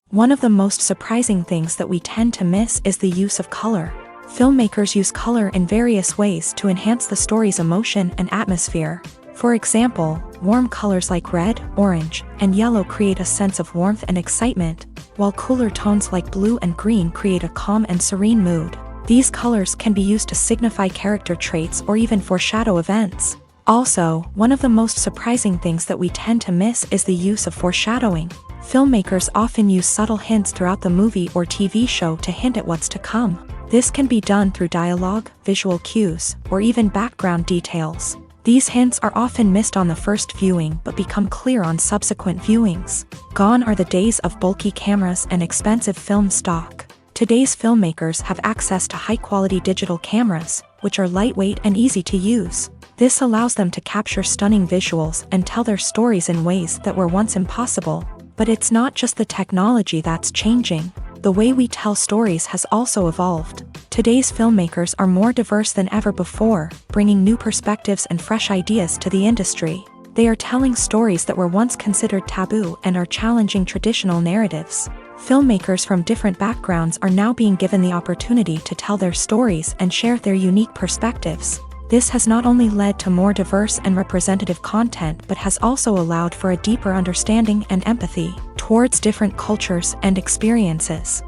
One of the most surprising things that we tend to miss is the use of color. Filmmakers use color in various ways to enhance the story's emotion and atmosphere. For example, warm colors like red, orange, and yellow create a sense of warmth and excitement, while cooler tones like blue and green create a calm and serene mood. These colors can be used to signify character traits or even foreshadow events. Also, one of the most surprising things that we tend to miss is the use of foreshadowing. Filmmakers often use subtle hints throughout the movie or TV show to hint at what's to come. This can be done through dialogue, visual cues, or even background details. These hints are often missed on the first viewing but become clear on subsequent viewings. Gone are the days of bulky cameras and expensive film stock. Today's filmmakers have access to high-quality digital cameras, which are lightweight and easy to use. This allows them to capture stunning visuals and tell their stories in ways that were once impossible. But it's not just the technology that's changing. The way we tell stories has also evolved. Today's filmmakers are more diverse than ever before, bringing new perspectives and fresh ideas to the industry. They are telling stories that were once considered taboo and are challenging traditional narratives. Filmmakers from different backgrounds are now being given the opportunity to tell their stories and share their unique perspectives. This has not only led to more diverse and representative content but has also allowed for a deeper understanding and empathy towards different cultures and experiences.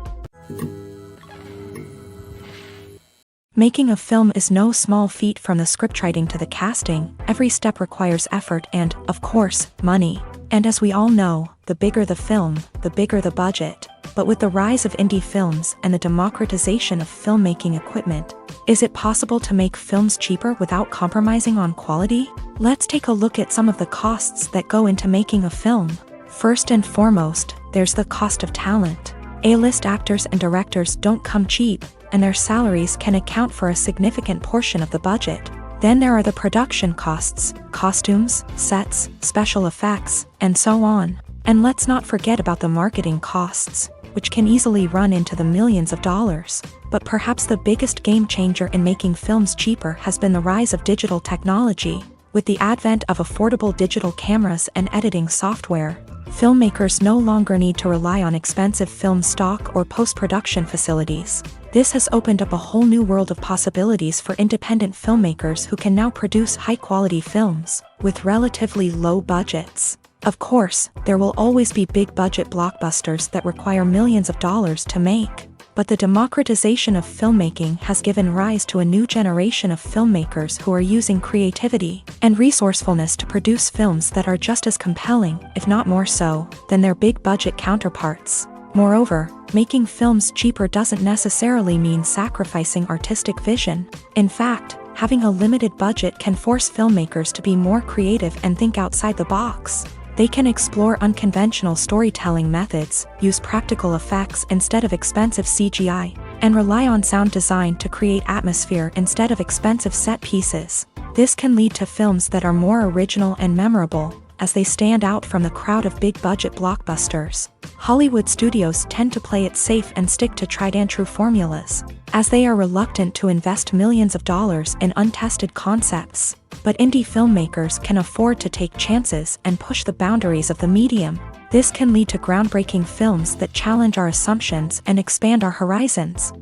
Making a film is no small feat. From the scriptwriting to the casting, every step requires effort and, of course, money. And as we all know, the bigger the film, the bigger the budget. But with the rise of indie films and the democratization of filmmaking equipment, is it possible to make films cheaper without compromising on quality? Let's take a look at some of the costs that go into making a film. First and foremost, there's the cost of talent. A-list actors and directors don't come cheap, and their salaries can account for a significant portion of the budget. Then there are the production costs, costumes, sets, special effects, and so on. And let's not forget about the marketing costs, which can easily run into the millions of dollars. But perhaps the biggest game changer in making films cheaper has been the rise of digital technology. With the advent of affordable digital cameras and editing software, filmmakers no longer need to rely on expensive film stock or post-production facilities. This has opened up a whole new world of possibilities for independent filmmakers who can now produce high-quality films with relatively low budgets. Of course, there will always be big-budget blockbusters that require millions of dollars to make. but the democratization of filmmaking has given rise to a new generation of filmmakers who are using creativity and resourcefulness to produce films that are just as compelling, if not more so, than their big-budget counterparts. Moreover, making films cheaper doesn't necessarily mean sacrificing artistic vision. In fact, having a limited budget can force filmmakers to be more creative and think outside the box. They can explore unconventional storytelling methods, use practical effects instead of expensive CGI, and rely on sound design to create atmosphere instead of expensive set pieces. This can lead to films that are more original and memorable, as they stand out from the crowd of big-budget blockbusters. Hollywood studios tend to play it safe and stick to tried-and-true formulas, as they are reluctant to invest millions of dollars in untested concepts. But indie filmmakers can afford to take chances and push the boundaries of the medium. This can lead to groundbreaking films that challenge our assumptions and expand our horizons.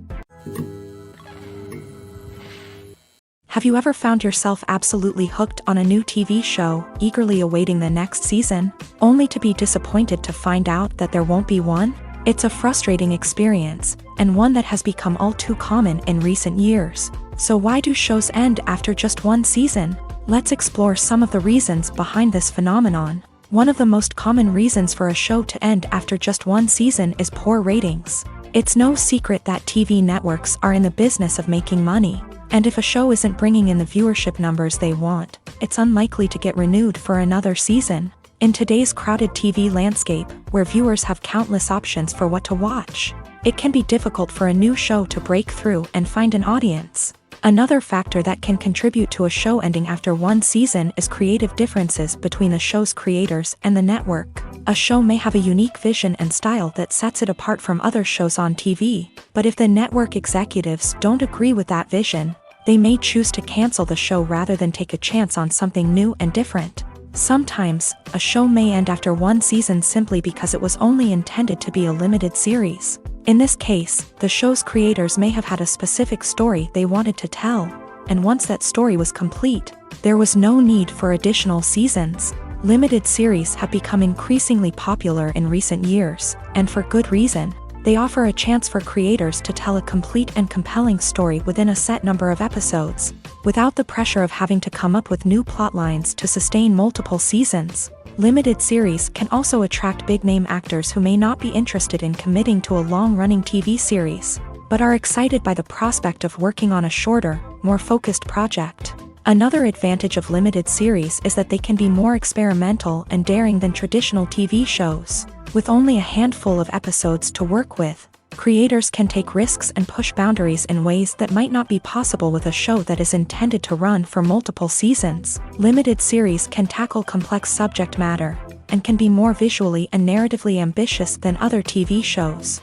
Have you ever found yourself absolutely hooked on a new TV show, eagerly awaiting the next season, only to be disappointed to find out that there won't be one? It's a frustrating experience, and one that has become all too common in recent years. So why do shows end after just one season? Let's explore some of the reasons behind this phenomenon. One of the most common reasons for a show to end after just one season is poor ratings. It's no secret that TV networks are in the business of making money. And if a show isn't bringing in the viewership numbers they want, it's unlikely to get renewed for another season. In today's crowded TV landscape, where viewers have countless options for what to watch, it can be difficult for a new show to break through and find an audience. Another factor that can contribute to a show ending after one season is creative differences between the show's creators and the network. A show may have a unique vision and style that sets it apart from other shows on TV, but if the network executives don't agree with that vision, they may choose to cancel the show rather than take a chance on something new and different. Sometimes, a show may end after one season simply because it was only intended to be a limited series. In this case, the show's creators may have had a specific story they wanted to tell, and once that story was complete, there was no need for additional seasons. Limited series have become increasingly popular in recent years, and for good reason. They offer a chance for creators to tell a complete and compelling story within a set number of episodes, without the pressure of having to come up with new plotlines to sustain multiple seasons. Limited series can also attract big-name actors who may not be interested in committing to a long-running TV series, but are excited by the prospect of working on a shorter, more focused project. Another advantage of limited series is that they can be more experimental and daring than traditional TV shows. With only a handful of episodes to work with, creators can take risks and push boundaries in ways that might not be possible with a show that is intended to run for multiple seasons. Limited series can tackle complex subject matter, and can be more visually and narratively ambitious than other TV shows.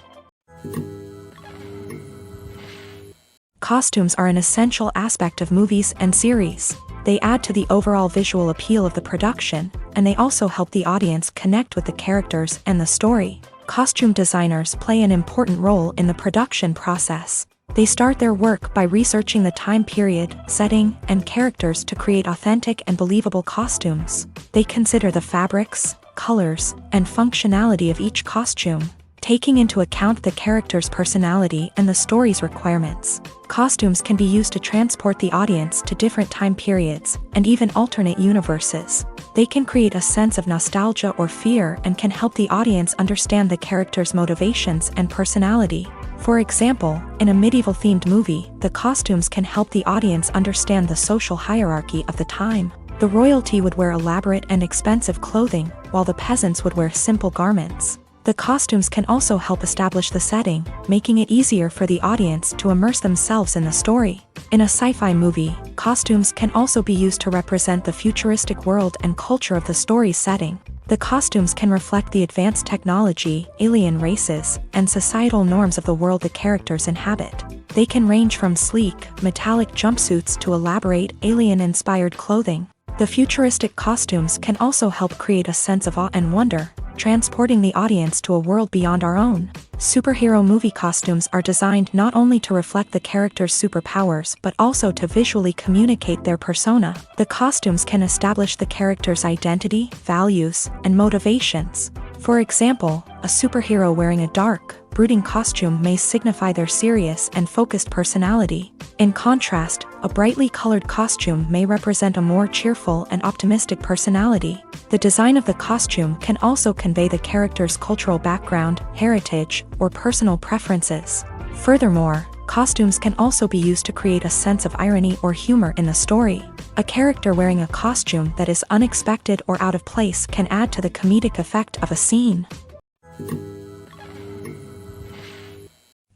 Costumes are an essential aspect of movies and series. They add to the overall visual appeal of the production, and they also help the audience connect with the characters and the story. Costume designers play an important role in the production process. They start their work by researching the time period, setting, and characters to create authentic and believable costumes. They consider the fabrics, colors, and functionality of each costume, taking into account the character's personality and the story's requirements. Costumes can be used to transport the audience to different time periods, and even alternate universes. They can create a sense of nostalgia or fear and can help the audience understand the character's motivations and personality. For example, in a medieval-themed movie, the costumes can help the audience understand the social hierarchy of the time. The royalty would wear elaborate and expensive clothing, while the peasants would wear simple garments. The costumes can also help establish the setting, making it easier for the audience to immerse themselves in the story. In a sci-fi movie, costumes can also be used to represent the futuristic world and culture of the story's setting. The costumes can reflect the advanced technology, alien races, and societal norms of the world the characters inhabit. They can range from sleek, metallic jumpsuits to elaborate, alien-inspired clothing. The futuristic costumes can also help create a sense of awe and wonder, transporting the audience to a world beyond our own. Superhero movie costumes are designed not only to reflect the character's superpowers but also to visually communicate their persona. The costumes can establish the character's identity, values, and motivations. For example, a superhero wearing a dark, brooding costume may signify their serious and focused personality. In contrast, a brightly colored costume may represent a more cheerful and optimistic personality. The design of the costume can also convey the character's cultural background, heritage, or personal preferences. Furthermore, costumes can also be used to create a sense of irony or humor in the story. A character wearing a costume that is unexpected or out of place can add to the comedic effect of a scene.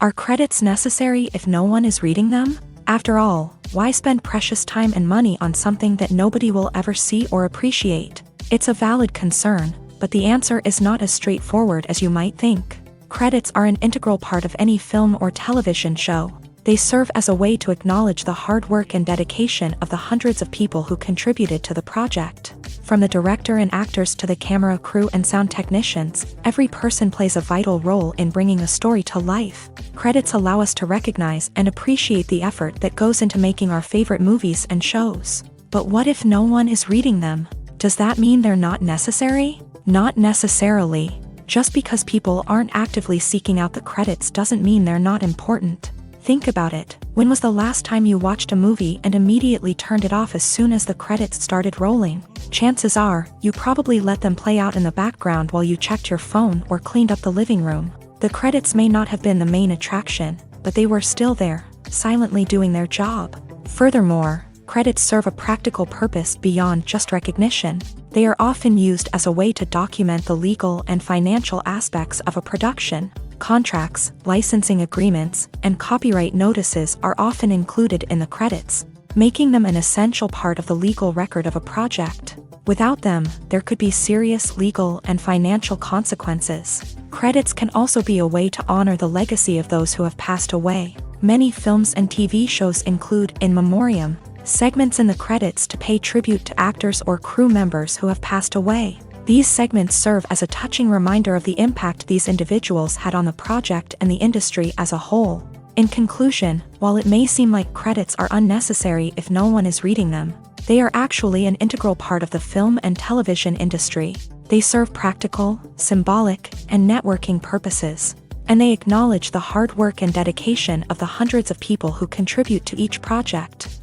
Are credits necessary if no one is reading them? After all, why spend precious time and money on something that nobody will ever see or appreciate? It's a valid concern, but the answer is not as straightforward as you might think. Credits are an integral part of any film or television show. They serve as a way to acknowledge the hard work and dedication of the hundreds of people who contributed to the project. From the director and actors to the camera crew and sound technicians, every person plays a vital role in bringing a story to life. Credits allow us to recognize and appreciate the effort that goes into making our favorite movies and shows. But what if no one is reading them? Does that mean they're not necessary? Not necessarily. Just because people aren't actively seeking out the credits doesn't mean they're not important. Think about it. When was the last time you watched a movie and immediately turned it off as soon as the credits started rolling? Chances are, you probably let them play out in the background while you checked your phone or cleaned up the living room. The credits may not have been the main attraction, but they were still there, silently doing their job. Furthermore, credits serve a practical purpose beyond just recognition. They are often used as a way to document the legal and financial aspects of a production. Contracts, licensing agreements, and copyright notices are often included in the credits, making them an essential part of the legal record of a project. Without them, there could be serious legal and financial consequences. Credits can also be a way to honor the legacy of those who have passed away. Many films and TV shows include in memoriam segments in the credits to pay tribute to actors or crew members who have passed away. These segments serve as a touching reminder of the impact these individuals had on the project and the industry as a whole. In conclusion, while it may seem like credits are unnecessary if no one is reading them, they are actually an integral part of the film and television industry. They serve practical, symbolic, and networking purposes, and they acknowledge the hard work and dedication of the hundreds of people who contribute to each project.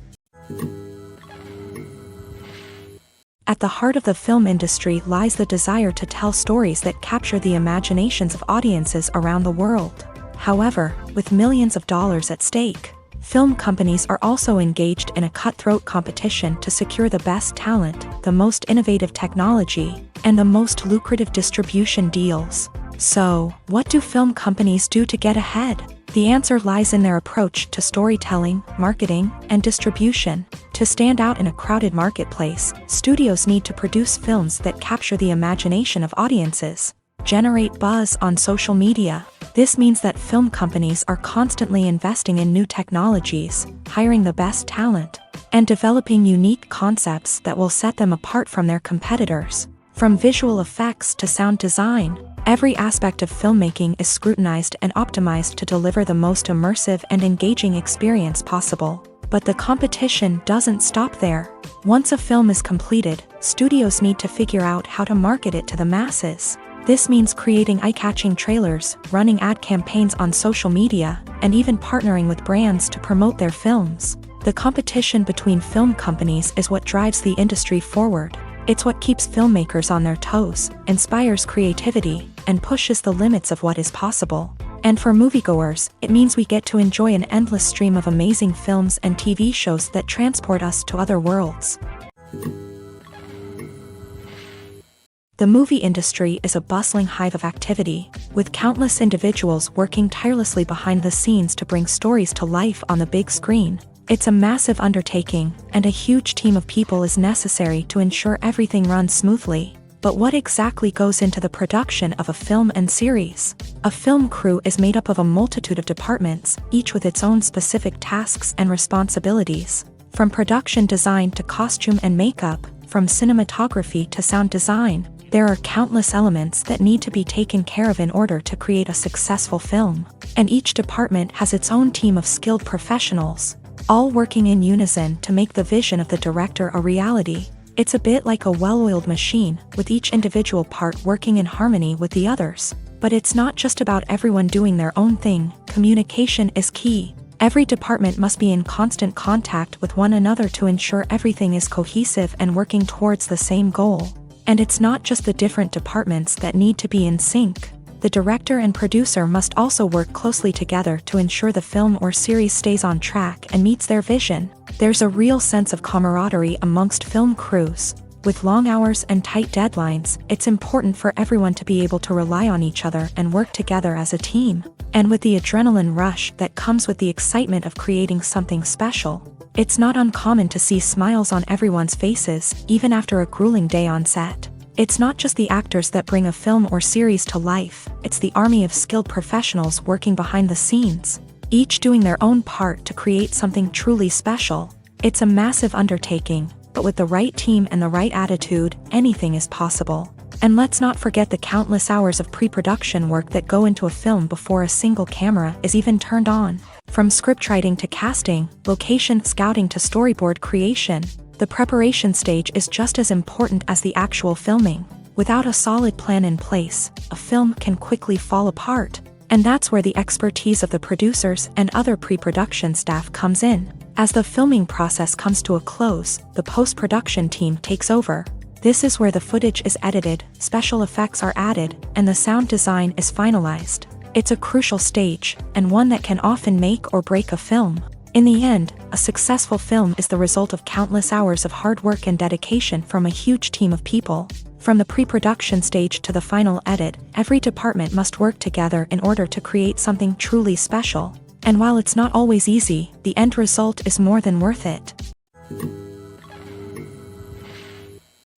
At the heart of the film industry lies the desire to tell stories that capture the imaginations of audiences around the world. However, with millions of dollars at stake, film companies are also engaged in a cutthroat competition to secure the best talent, the most innovative technology, and the most lucrative distribution deals. So, what do film companies do to get ahead? The answer lies in their approach to storytelling, marketing, and distribution. To stand out in a crowded marketplace, studios need to produce films that capture the imagination of audiences, generate buzz on social media. This means that film companies are constantly investing in new technologies, hiring the best talent, and developing unique concepts that will set them apart from their competitors. From visual effects to sound design, every aspect of filmmaking is scrutinized and optimized to deliver the most immersive and engaging experience possible. But the competition doesn't stop there. Once a film is completed, studios need to figure out how to market it to the masses. This means creating eye-catching trailers, running ad campaigns on social media, and even partnering with brands to promote their films. The competition between film companies is what drives the industry forward. It's what keeps filmmakers on their toes, inspires creativity, and pushes the limits of what is possible. And for moviegoers, it means we get to enjoy an endless stream of amazing films and TV shows that transport us to other worlds. The movie industry is a bustling hive of activity, with countless individuals working tirelessly behind the scenes to bring stories to life on the big screen. It's a massive undertaking, and a huge team of people is necessary to ensure everything runs smoothly. But what exactly goes into the production of a film and series? A film crew is made up of a multitude of departments, each with its own specific tasks and responsibilities. From production design to costume and makeup, from cinematography to sound design, there are countless elements that need to be taken care of in order to create a successful film. And each department has its own team of skilled professionals, all working in unison to make the vision of the director a reality. It's a bit like a well-oiled machine, with each individual part working in harmony with the others. But it's not just about everyone doing their own thing. Communication is key. Every department must be in constant contact with one another to ensure everything is cohesive and working towards the same goal. And it's not just the different departments that need to be in sync. The director and producer must also work closely together to ensure the film or series stays on track and meets their vision. There's a real sense of camaraderie amongst film crews. With long hours and tight deadlines, it's important for everyone to be able to rely on each other and work together as a team. And with the adrenaline rush that comes with the excitement of creating something special, it's not uncommon to see smiles on everyone's faces, even after a grueling day on set. It's not just the actors that bring a film or series to life, it's the army of skilled professionals working behind the scenes, each doing their own part to create something truly special. It's a massive undertaking, but with the right team and the right attitude, anything is possible. And let's not forget the countless hours of pre-production work that go into a film before a single camera is even turned on. From scriptwriting to casting, location scouting to storyboard creation, the preparation stage is just as important as the actual filming. Without a solid plan in place, a film can quickly fall apart. And that's where the expertise of the producers and other pre-production staff comes in. As the filming process comes to a close, the post-production team takes over. This is where the footage is edited, special effects are added, and the sound design is finalized. It's a crucial stage, and one that can often make or break a film. In the end, a successful film is the result of countless hours of hard work and dedication from a huge team of people. From the pre-production stage to the final edit, every department must work together in order to create something truly special. And while it's not always easy, the end result is more than worth it.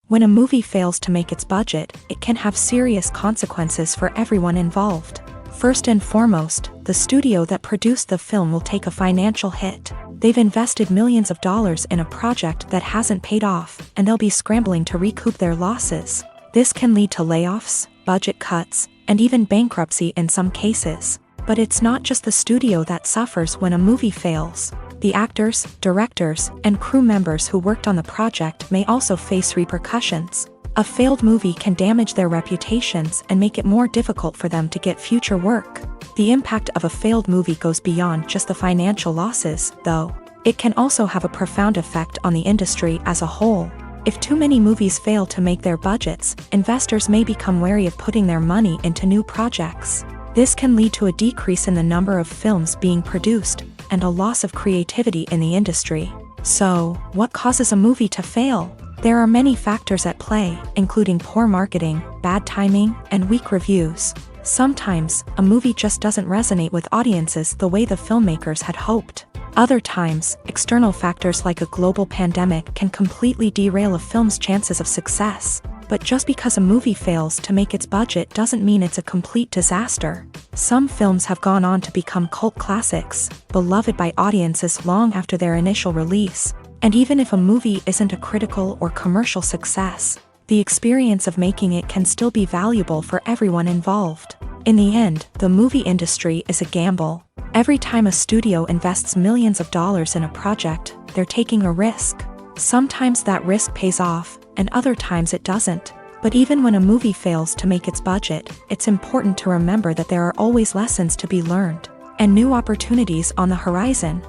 When a movie fails to make its budget, it can have serious consequences for everyone involved. First and foremost, the studio that produced the film will take a financial hit. They've invested millions of dollars in a project that hasn't paid off, and they'll be scrambling to recoup their losses. This can lead to layoffs, budget cuts, and even bankruptcy in some cases. But it's not just the studio that suffers when a movie fails. The actors, directors, and crew members who worked on the project may also face repercussions. A failed movie can damage their reputations and make it more difficult for them to get future work. The impact of a failed movie goes beyond just the financial losses, though. It can also have a profound effect on the industry as a whole. If too many movies fail to make their budgets, investors may become wary of putting their money into new projects. This can lead to a decrease in the number of films being produced, and a loss of creativity in the industry. So, what causes a movie to fail? There are many factors at play, including poor marketing, bad timing, and weak reviews. Sometimes, a movie just doesn't resonate with audiences the way the filmmakers had hoped. Other times, external factors like a global pandemic can completely derail a film's chances of success. But just because a movie fails to make its budget doesn't mean it's a complete disaster. Some films have gone on to become cult classics, beloved by audiences long after their initial release. And even if a movie isn't a critical or commercial success, the experience of making it can still be valuable for everyone involved. In the end, the movie industry is a gamble. Every time a studio invests millions of dollars in a project, they're taking a risk. Sometimes that risk pays off, and other times it doesn't. But even when a movie fails to make its budget, it's important to remember that there are always lessons to be learned, and new opportunities on the horizon.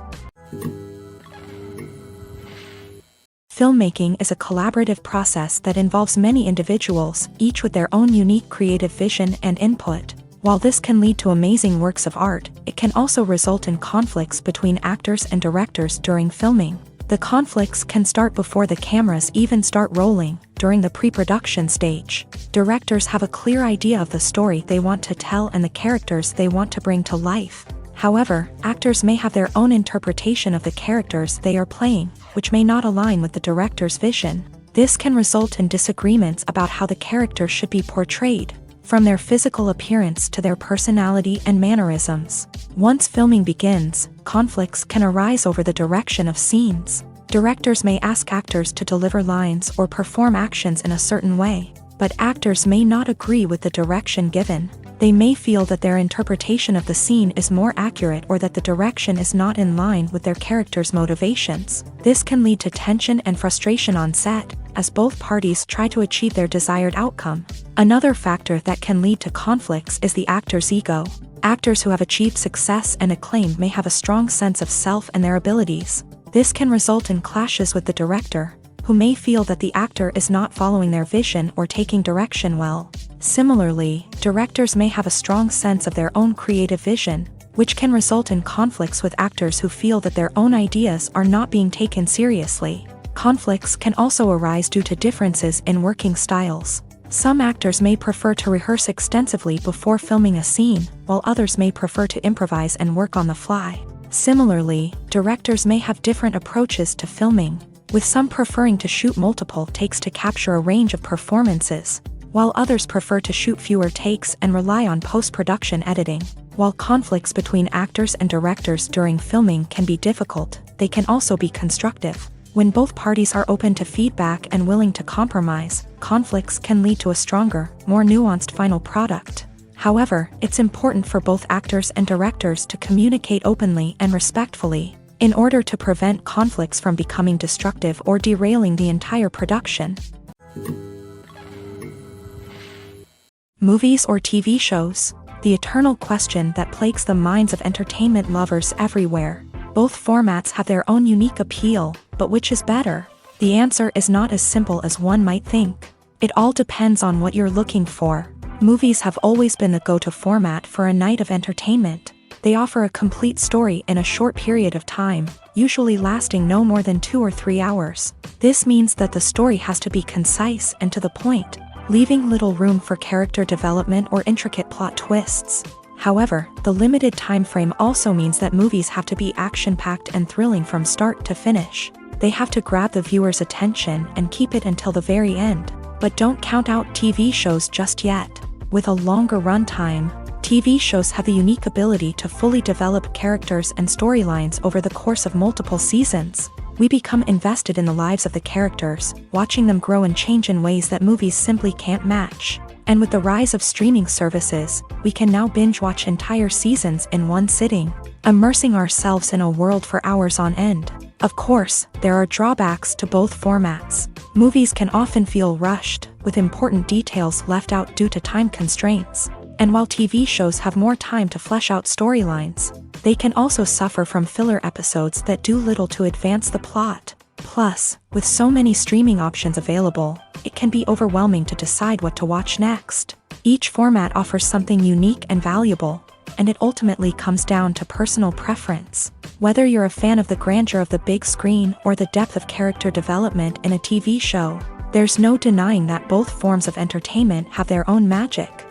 Filmmaking is a collaborative process that involves many individuals, each with their own unique creative vision and input. While this can lead to amazing works of art, it can also result in conflicts between actors and directors during filming. The conflicts can start before the cameras even start rolling, during the pre-production stage. Directors have a clear idea of the story they want to tell and the characters they want to bring to life. However, actors may have their own interpretation of the characters they are playing, which may not align with the director's vision. This can result in disagreements about how the characters should be portrayed, from their physical appearance to their personality and mannerisms. Once filming begins, conflicts can arise over the direction of scenes. Directors may ask actors to deliver lines or perform actions in a certain way, but actors may not agree with the direction given. They may feel that their interpretation of the scene is more accurate or that the direction is not in line with their character's motivations. This can lead to tension and frustration on set, as both parties try to achieve their desired outcome. Another factor that can lead to conflicts is the actor's ego. Actors who have achieved success and acclaim may have a strong sense of self and their abilities. This can result in clashes with the director, who may feel that the actor is not following their vision or taking direction well. Similarly, directors may have a strong sense of their own creative vision, which can result in conflicts with actors who feel that their own ideas are not being taken seriously. Conflicts can also arise due to differences in working styles. Some actors may prefer to rehearse extensively before filming a scene, while others may prefer to improvise and work on the fly. Similarly, directors may have different approaches to filming, with some preferring to shoot multiple takes to capture a range of performances, while others prefer to shoot fewer takes and rely on post-production editing. While conflicts between actors and directors during filming can be difficult, they can also be constructive. When both parties are open to feedback and willing to compromise, conflicts can lead to a stronger, more nuanced final product. However, it's important for both actors and directors to communicate openly and respectfully, in order to prevent conflicts from becoming destructive or derailing the entire production. Movies or TV shows? The eternal question that plagues the minds of entertainment lovers everywhere. Both formats have their own unique appeal, but which is better? The answer is not as simple as one might think. It all depends on what you're looking for. Movies have always been the go-to format for a night of entertainment. They offer a complete story in a short period of time, usually lasting no more than 2 or 3 hours. This means that the story has to be concise and to the point, leaving little room for character development or intricate plot twists. However, the limited time frame also means that movies have to be action-packed and thrilling from start to finish. They have to grab the viewer's attention and keep it until the very end. But don't count out TV shows just yet. With a longer runtime, TV shows have the unique ability to fully develop characters and storylines over the course of multiple seasons. We become invested in the lives of the characters, watching them grow and change in ways that movies simply can't match. And with the rise of streaming services, we can now binge-watch entire seasons in one sitting, immersing ourselves in a world for hours on end. Of course, there are drawbacks to both formats. Movies can often feel rushed, with important details left out due to time constraints. And while TV shows have more time to flesh out storylines, they can also suffer from filler episodes that do little to advance the plot. Plus, with so many streaming options available, it can be overwhelming to decide what to watch next. Each format offers something unique and valuable, and it ultimately comes down to personal preference. Whether you're a fan of the grandeur of the big screen or the depth of character development in a TV show, there's no denying that both forms of entertainment have their own magic.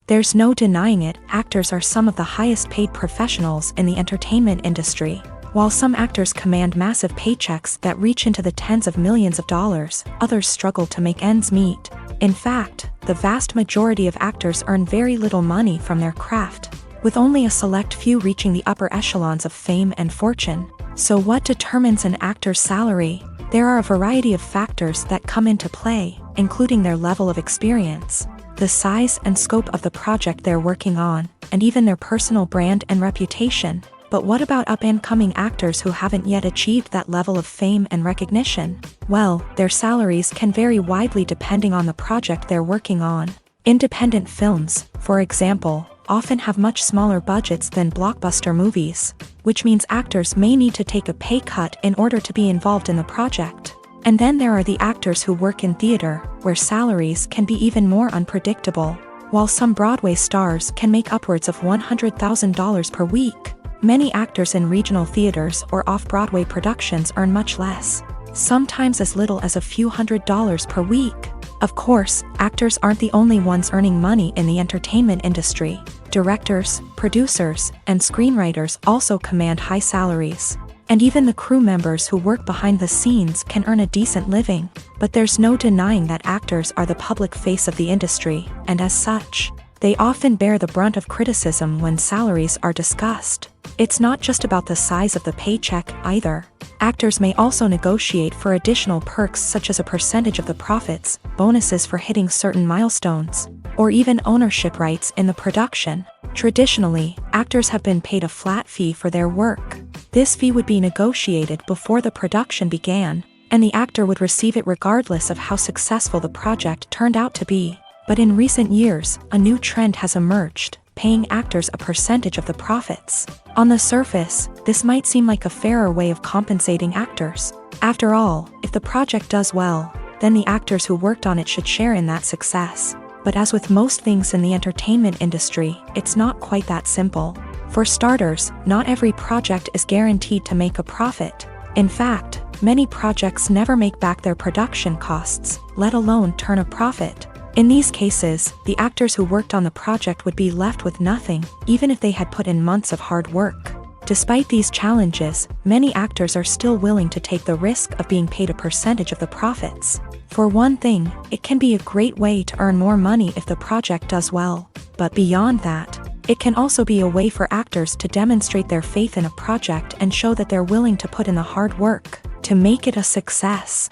There's no denying it, actors are some of the highest paid professionals in the entertainment industry. While some actors command massive paychecks that reach into the tens of millions of dollars, others struggle to make ends meet. In fact, the vast majority of actors earn very little money from their craft, with only a select few reaching the upper echelons of fame and fortune. So what determines an actor's salary? There are a variety of factors that come into play, including their level of experience, the size and scope of the project they're working on, and even their personal brand and reputation. But what about up-and-coming actors who haven't yet achieved that level of fame and recognition? Well, their salaries can vary widely depending on the project they're working on. Independent films, for example, often have much smaller budgets than blockbuster movies, which means actors may need to take a pay cut in order to be involved in the project. And then there are the actors who work in theater, where salaries can be even more unpredictable. While some Broadway stars can make upwards of $100,000 per week, many actors in regional theaters or off-Broadway productions earn much less, sometimes as little as a few $100s per week. Of course, actors aren't the only ones earning money in the entertainment industry. Directors, producers, and screenwriters also command high salaries. And even the crew members who work behind the scenes can earn a decent living. But there's no denying that actors are the public face of the industry, and as such, they often bear the brunt of criticism when salaries are discussed. It's not just about the size of the paycheck either. Actors may also negotiate for additional perks such as a percentage of the profits, bonuses for hitting certain milestones, or even ownership rights in the production. Traditionally, actors have been paid a flat fee for their work. This fee would be negotiated before the production began, and the actor would receive it regardless of how successful the project turned out to be. But in recent years, a new trend has emerged, paying actors a percentage of the profits. On the surface, this might seem like a fairer way of compensating actors. After all, if the project does well, then the actors who worked on it should share in that success. But as with most things in the entertainment industry, it's not quite that simple. For starters, not every project is guaranteed to make a profit. In fact, many projects never make back their production costs, let alone turn a profit. In these cases, the actors who worked on the project would be left with nothing, even if they had put in months of hard work. Despite these challenges, many actors are still willing to take the risk of being paid a percentage of the profits. For one thing, it can be a great way to earn more money if the project does well. But beyond that, it can also be a way for actors to demonstrate their faith in a project and show that they're willing to put in the hard work to make it a success.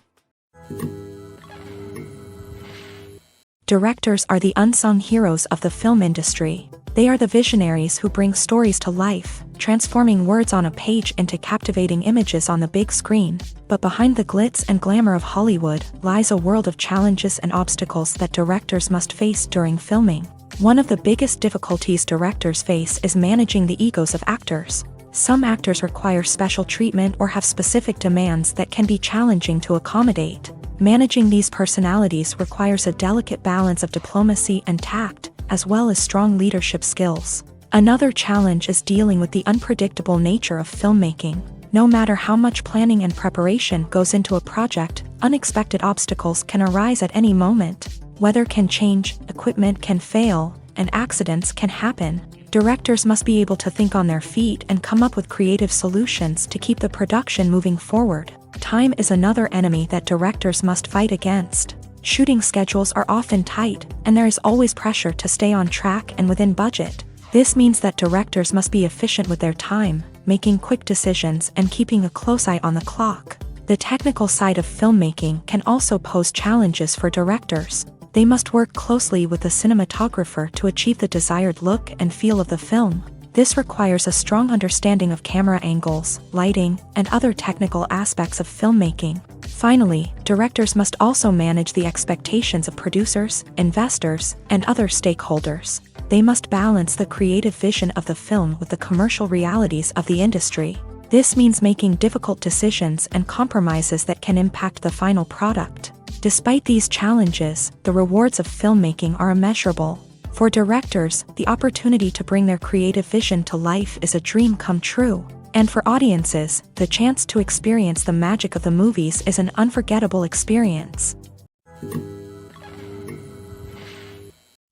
Directors are the unsung heroes of the film industry. They are the visionaries who bring stories to life, transforming words on a page into captivating images on the big screen. But behind the glitz and glamour of Hollywood lies a world of challenges and obstacles that directors must face during filming. One of the biggest difficulties directors face is managing the egos of actors. Some actors require special treatment or have specific demands that can be challenging to accommodate. Managing these personalities requires a delicate balance of diplomacy and tact, as well as strong leadership skills. Another challenge is dealing with the unpredictable nature of filmmaking. No matter how much planning and preparation goes into a project, unexpected obstacles can arise at any moment. Weather can change, equipment can fail, and accidents can happen. Directors must be able to think on their feet and come up with creative solutions to keep the production moving forward. Time is another enemy that directors must fight against. Shooting schedules are often tight, and there is always pressure to stay on track and within budget. This means that directors must be efficient with their time, making quick decisions and keeping a close eye on the clock. The technical side of filmmaking can also pose challenges for directors. They must work closely with the cinematographer to achieve the desired look and feel of the film. This requires a strong understanding of camera angles, lighting, and other technical aspects of filmmaking. Finally, directors must also manage the expectations of producers, investors, and other stakeholders. They must balance the creative vision of the film with the commercial realities of the industry. This means making difficult decisions and compromises that can impact the final product. Despite these challenges, the rewards of filmmaking are immeasurable. For directors, the opportunity to bring their creative vision to life is a dream come true. And for audiences, the chance to experience the magic of the movies is an unforgettable experience.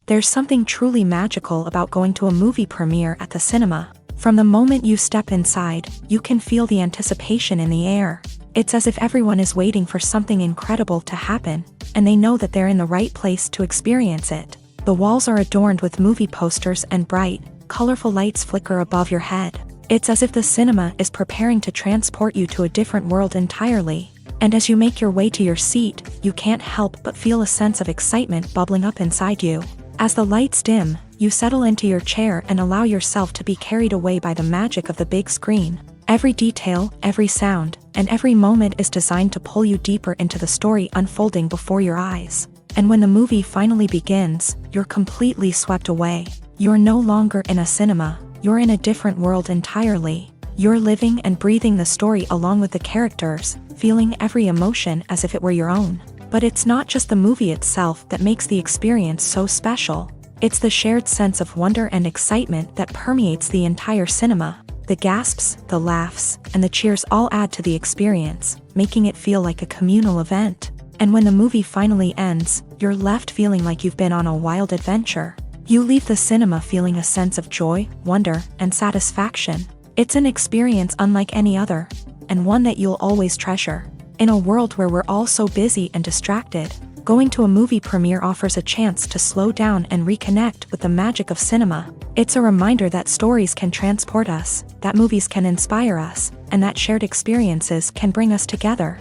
There's something truly magical about going to a movie premiere at the cinema. From the moment you step inside, you can feel the anticipation in the air. It's as if everyone is waiting for something incredible to happen, and they know that they're in the right place to experience it. The walls are adorned with movie posters and bright, colorful lights flicker above your head. It's as if the cinema is preparing to transport you to a different world entirely. And as you make your way to your seat, you can't help but feel a sense of excitement bubbling up inside you. As the lights dim, you settle into your chair and allow yourself to be carried away by the magic of the big screen. Every detail, every sound, and every moment is designed to pull you deeper into the story unfolding before your eyes. And when the movie finally begins, you're completely swept away. You're no longer in a cinema, you're in a different world entirely. You're living and breathing the story along with the characters, feeling every emotion as if it were your own. But it's not just the movie itself that makes the experience so special. It's the shared sense of wonder and excitement that permeates the entire cinema. The gasps, the laughs, and the cheers all add to the experience, making it feel like a communal event. And when the movie finally ends, you're left feeling like you've been on a wild adventure. You leave the cinema feeling a sense of joy, wonder, and satisfaction. It's an experience unlike any other, and one that you'll always treasure. In a world where we're all so busy and distracted, Going to a movie premiere offers a chance to slow down and reconnect with the magic of cinema. It's a reminder that stories can transport us, that movies can inspire us, and that shared experiences can bring us together.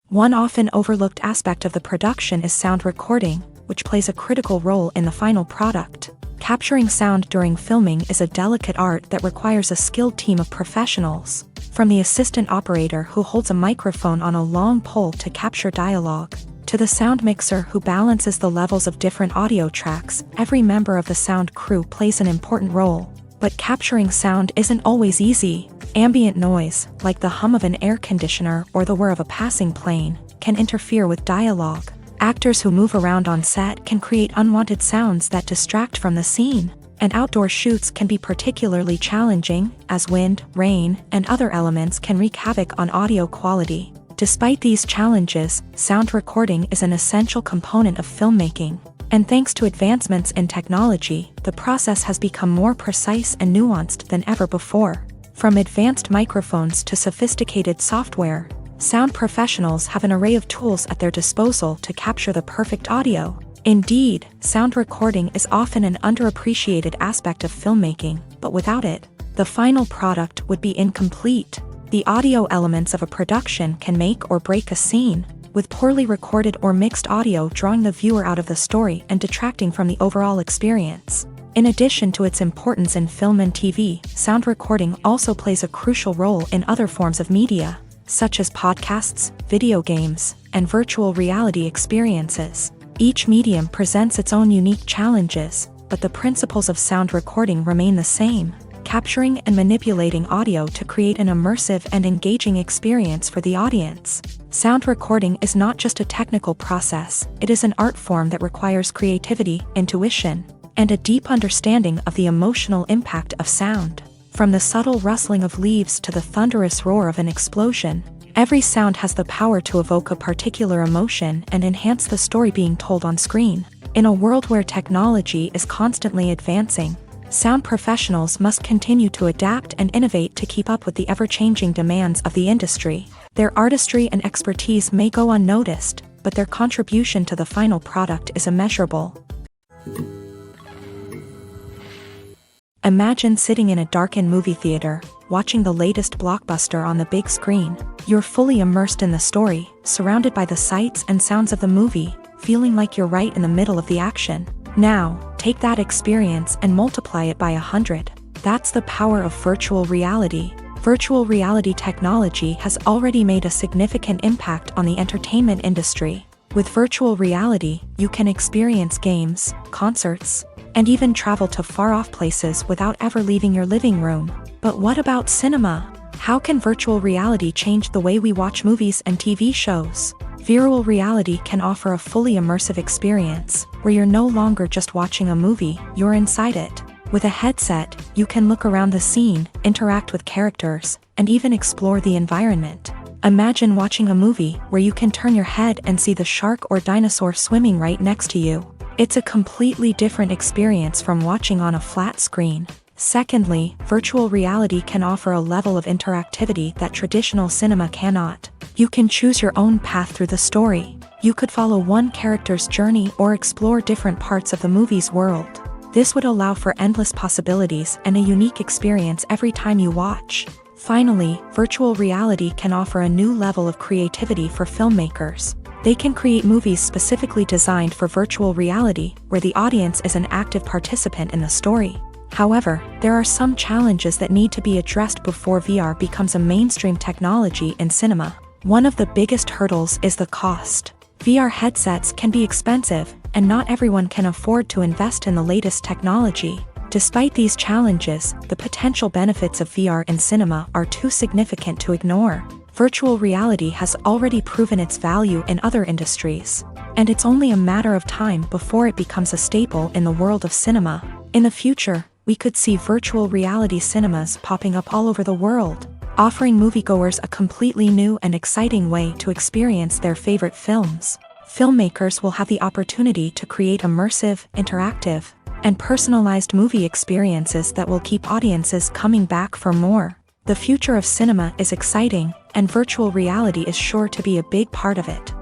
One often overlooked aspect of the production is sound recording, which plays a critical role in the final product. Capturing sound during filming is a delicate art that requires a skilled team of professionals. From the assistant operator who holds a microphone on a long pole to capture dialogue, to the sound mixer who balances the levels of different audio tracks, every member of the sound crew plays an important role. But capturing sound isn't always easy. Ambient noise, like the hum of an air conditioner or the whir of a passing plane, can interfere with dialogue. Actors who move around on set can create unwanted sounds that distract from the scene. And outdoor shoots can be particularly challenging, as wind, rain, and other elements can wreak havoc on audio quality. Despite these challenges, sound recording is an essential component of filmmaking. And thanks to advancements in technology, the process has become more precise and nuanced than ever before. From advanced microphones to sophisticated software, sound professionals have an array of tools at their disposal to capture the perfect audio. Indeed, sound recording is often an underappreciated aspect of filmmaking, but without it, the final product would be incomplete. The audio elements of a production can make or break a scene, with poorly recorded or mixed audio drawing the viewer out of the story and detracting from the overall experience. In addition to its importance in film and TV, sound recording also plays a crucial role in other forms of media, such as podcasts, video games, and virtual reality experiences. Each medium presents its own unique challenges, but the principles of sound recording remain the same, capturing and manipulating audio to create an immersive and engaging experience for the audience. Sound recording is not just a technical process, it is an art form that requires creativity, intuition, and a deep understanding of the emotional impact of sound. From the subtle rustling of leaves to the thunderous roar of an explosion, every sound has the power to evoke a particular emotion and enhance the story being told on screen. In a world where technology is constantly advancing, sound professionals must continue to adapt and innovate to keep up with the ever-changing demands of the industry. Their artistry and expertise may go unnoticed, but their contribution to the final product is immeasurable. Imagine sitting in a darkened movie theater, watching the latest blockbuster on the big screen. You're fully immersed in the story, surrounded by the sights and sounds of the movie, feeling like you're right in the middle of the action. Now, take that experience and multiply it by 100. That's the power of virtual reality. Virtual reality technology has already made a significant impact on the entertainment industry. With virtual reality, you can experience games, concerts, and even travel to far-off places without ever leaving your living room. But what about cinema? How can virtual reality change the way we watch movies and TV shows? Virtual reality can offer a fully immersive experience, where you're no longer just watching a movie, you're inside it. With a headset, you can look around the scene, interact with characters, and even explore the environment. Imagine watching a movie where you can turn your head and see the shark or dinosaur swimming right next to you. It's a completely different experience from watching on a flat screen. Secondly, virtual reality can offer a level of interactivity that traditional cinema cannot. You can choose your own path through the story. You could follow one character's journey or explore different parts of the movie's world. This would allow for endless possibilities and a unique experience every time you watch. Finally, virtual reality can offer a new level of creativity for filmmakers. They can create movies specifically designed for virtual reality, where the audience is an active participant in the story. However, there are some challenges that need to be addressed before VR becomes a mainstream technology in cinema. One of the biggest hurdles is the cost. VR headsets can be expensive, and not everyone can afford to invest in the latest technology. Despite these challenges, the potential benefits of VR in cinema are too significant to ignore. Virtual reality has already proven its value in other industries, and it's only a matter of time before it becomes a staple in the world of cinema. In the future, we could see virtual reality cinemas popping up all over the world, offering moviegoers a completely new and exciting way to experience their favorite films. Filmmakers will have the opportunity to create immersive, interactive, and personalized movie experiences that will keep audiences coming back for more. The future of cinema is exciting, and virtual reality is sure to be a big part of it.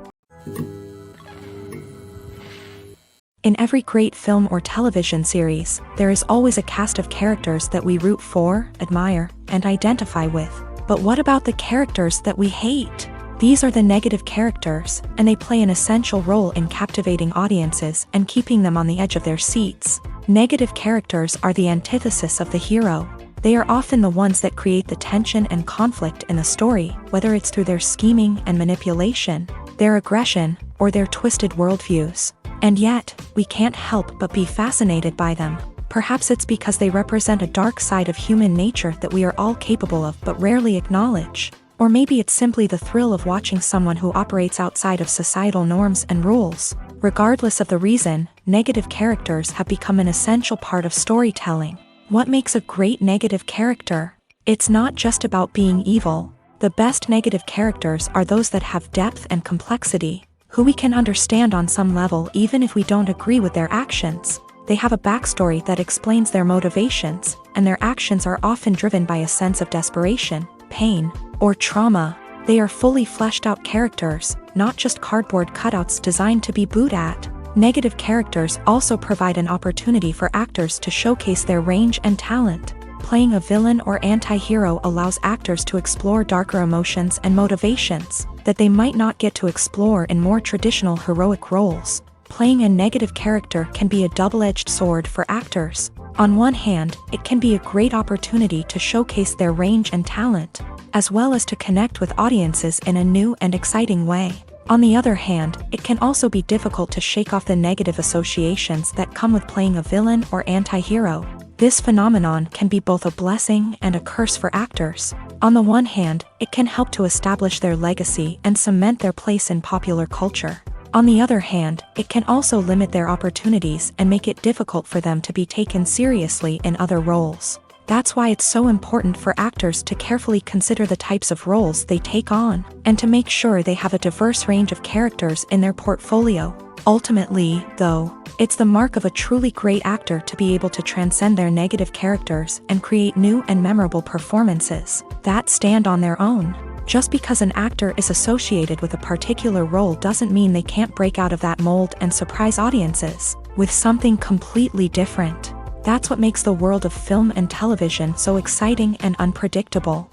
In every great film or television series, there is always a cast of characters that we root for, admire, and identify with. But what about the characters that we hate? These are the negative characters, and they play an essential role in captivating audiences and keeping them on the edge of their seats. Negative characters are the antithesis of the hero. They are often the ones that create the tension and conflict in the story, whether it's through their scheming and manipulation, their aggression, or their twisted worldviews. And yet, we can't help but be fascinated by them. Perhaps it's because they represent a dark side of human nature that we are all capable of but rarely acknowledge. Or maybe it's simply the thrill of watching someone who operates outside of societal norms and rules. Regardless of the reason, negative characters have become an essential part of storytelling. What makes a great negative character? It's not just about being evil. The best negative characters are those that have depth and complexity, who we can understand on some level even if we don't agree with their actions. They have a backstory that explains their motivations, and their actions are often driven by a sense of desperation, pain, or trauma. They are fully fleshed out characters, not just cardboard cutouts designed to be booed at. Negative characters also provide an opportunity for actors to showcase their range and talent. Playing a villain or anti-hero allows actors to explore darker emotions and motivations that they might not get to explore in more traditional heroic roles. Playing a negative character can be a double-edged sword for actors. On one hand, it can be a great opportunity to showcase their range and talent, as well as to connect with audiences in a new and exciting way. On the other hand, it can also be difficult to shake off the negative associations that come with playing a villain or anti-hero. This phenomenon can be both a blessing and a curse for actors. On the one hand, it can help to establish their legacy and cement their place in popular culture. On the other hand, it can also limit their opportunities and make it difficult for them to be taken seriously in other roles. That's why it's so important for actors to carefully consider the types of roles they take on, and to make sure they have a diverse range of characters in their portfolio. Ultimately, though, it's the mark of a truly great actor to be able to transcend their negative characters and create new and memorable performances that stand on their own. Just because an actor is associated with a particular role doesn't mean they can't break out of that mold and surprise audiences with something completely different. That's what makes the world of film and television so exciting and unpredictable.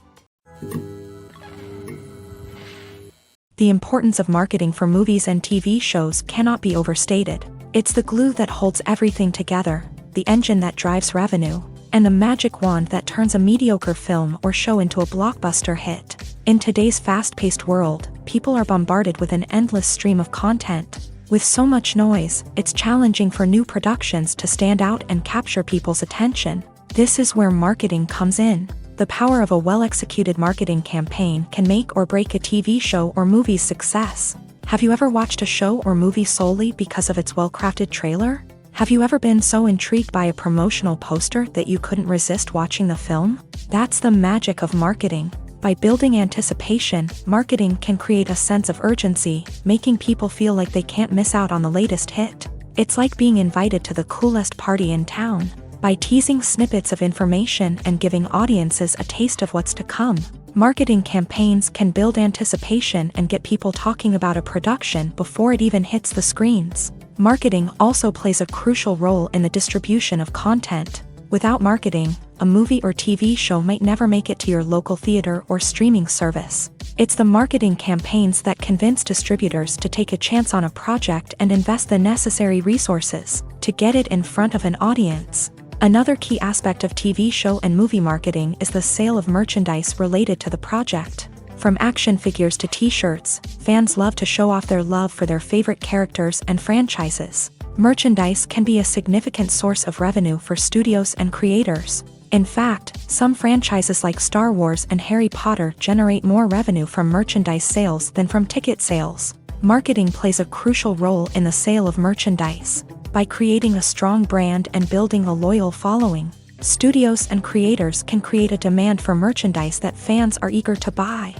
The importance of marketing for movies and TV shows cannot be overstated. It's the glue that holds everything together, the engine that drives revenue, and the magic wand that turns a mediocre film or show into a blockbuster hit. In today's fast-paced world, people are bombarded with an endless stream of content. With so much noise, it's challenging for new productions to stand out and capture people's attention. This is where marketing comes in. The power of a well-executed marketing campaign can make or break a TV show or movie's success. Have you ever watched a show or movie solely because of its well-crafted trailer? Have you ever been so intrigued by a promotional poster that you couldn't resist watching the film? That's the magic of marketing. By building anticipation, marketing can create a sense of urgency, making people feel like they can't miss out on the latest hit. It's like being invited to the coolest party in town. By teasing snippets of information and giving audiences a taste of what's to come, marketing campaigns can build anticipation and get people talking about a production before it even hits the screens. Marketing also plays a crucial role in the distribution of content. Without marketing, a movie or TV show might never make it to your local theater or streaming service. It's the marketing campaigns that convince distributors to take a chance on a project and invest the necessary resources to get it in front of an audience. Another key aspect of TV show and movie marketing is the sale of merchandise related to the project. From action figures to t-shirts, fans love to show off their love for their favorite characters and franchises. Merchandise can be a significant source of revenue for studios and creators. In fact, some franchises like Star Wars and Harry Potter generate more revenue from merchandise sales than from ticket sales. Marketing plays a crucial role in the sale of merchandise. By creating a strong brand and building a loyal following, studios and creators can create a demand for merchandise that fans are eager to buy.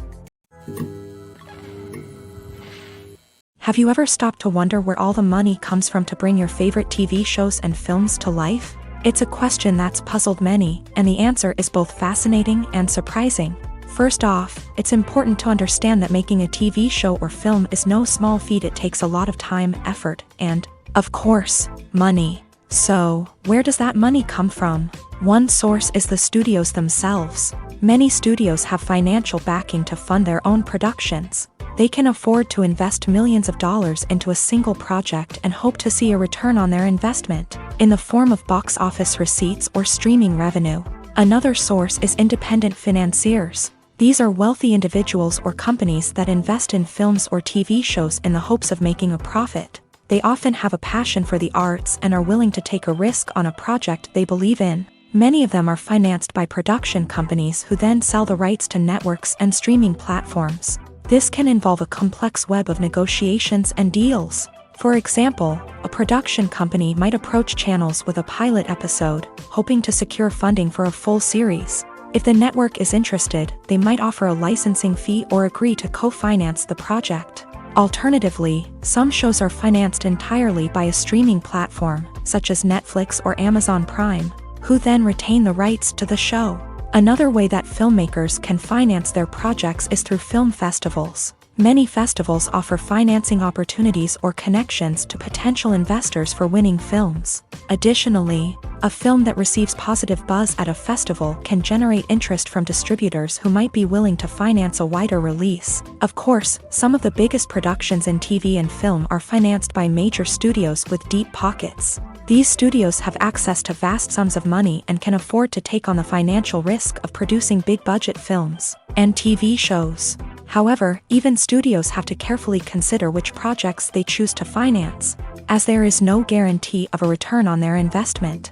Have you ever stopped to wonder where all the money comes from to bring your favorite TV shows and films to life? It's a question that's puzzled many, and the answer is both fascinating and surprising. First off, it's important to understand that making a TV show or film is no small feat. It takes a lot of time, effort, and, of course, money. So, where does that money come from? One source is the studios themselves. Many studios have financial backing to fund their own productions. They can afford to invest millions of dollars into a single project and hope to see a return on their investment, in the form of box office receipts or streaming revenue. Another source is independent financiers. These are wealthy individuals or companies that invest in films or TV shows in the hopes of making a profit. They often have a passion for the arts and are willing to take a risk on a project they believe in. Many of them are financed by production companies who then sell the rights to networks and streaming platforms. This can involve a complex web of negotiations and deals. For example, a production company might approach channels with a pilot episode, hoping to secure funding for a full series. If the network is interested, they might offer a licensing fee or agree to co-finance the project. Alternatively, some shows are financed entirely by a streaming platform, such as Netflix or Amazon Prime, who then retain the rights to the show. Another way that filmmakers can finance their projects is through film festivals. Many festivals offer financing opportunities or connections to potential investors for winning films. Additionally, a film that receives positive buzz at a festival can generate interest from distributors who might be willing to finance a wider release. Of course, some of the biggest productions in TV and film are financed by major studios with deep pockets. These studios have access to vast sums of money and can afford to take on the financial risk of producing big-budget films and TV shows. However, even studios have to carefully consider which projects they choose to finance, as there is no guarantee of a return on their investment.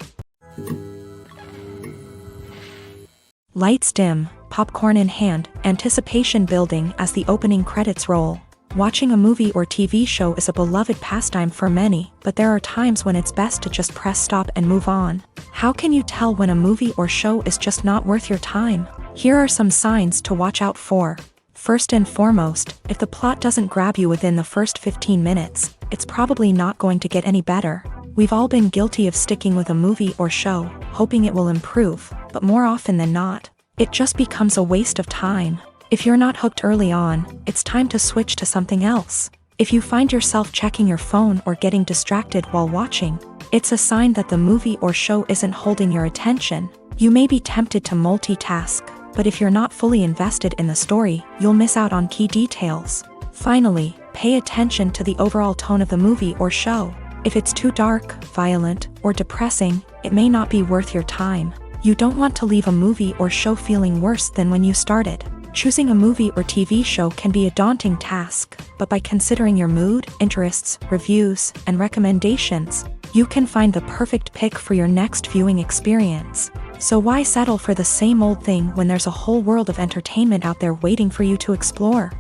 Lights dim, popcorn in hand, anticipation building as the opening credits roll. Watching a movie or TV show is a beloved pastime for many, but there are times when it's best to just press stop and move on. How can you tell when a movie or show is just not worth your time? Here are some signs to watch out for. First and foremost, if the plot doesn't grab you within the first 15 minutes, it's probably not going to get any better. We've all been guilty of sticking with a movie or show, hoping it will improve, but more often than not, it just becomes a waste of time. If you're not hooked early on, it's time to switch to something else. If you find yourself checking your phone or getting distracted while watching, it's a sign that the movie or show isn't holding your attention. You may be tempted to multitask, but if you're not fully invested in the story, you'll miss out on key details. Finally, pay attention to the overall tone of the movie or show. If it's too dark, violent, or depressing, it may not be worth your time. You don't want to leave a movie or show feeling worse than when you started. Choosing a movie or TV show can be a daunting task, but by considering your mood, interests, reviews, and recommendations, you can find the perfect pick for your next viewing experience. So why settle for the same old thing when there's a whole world of entertainment out there waiting for you to explore?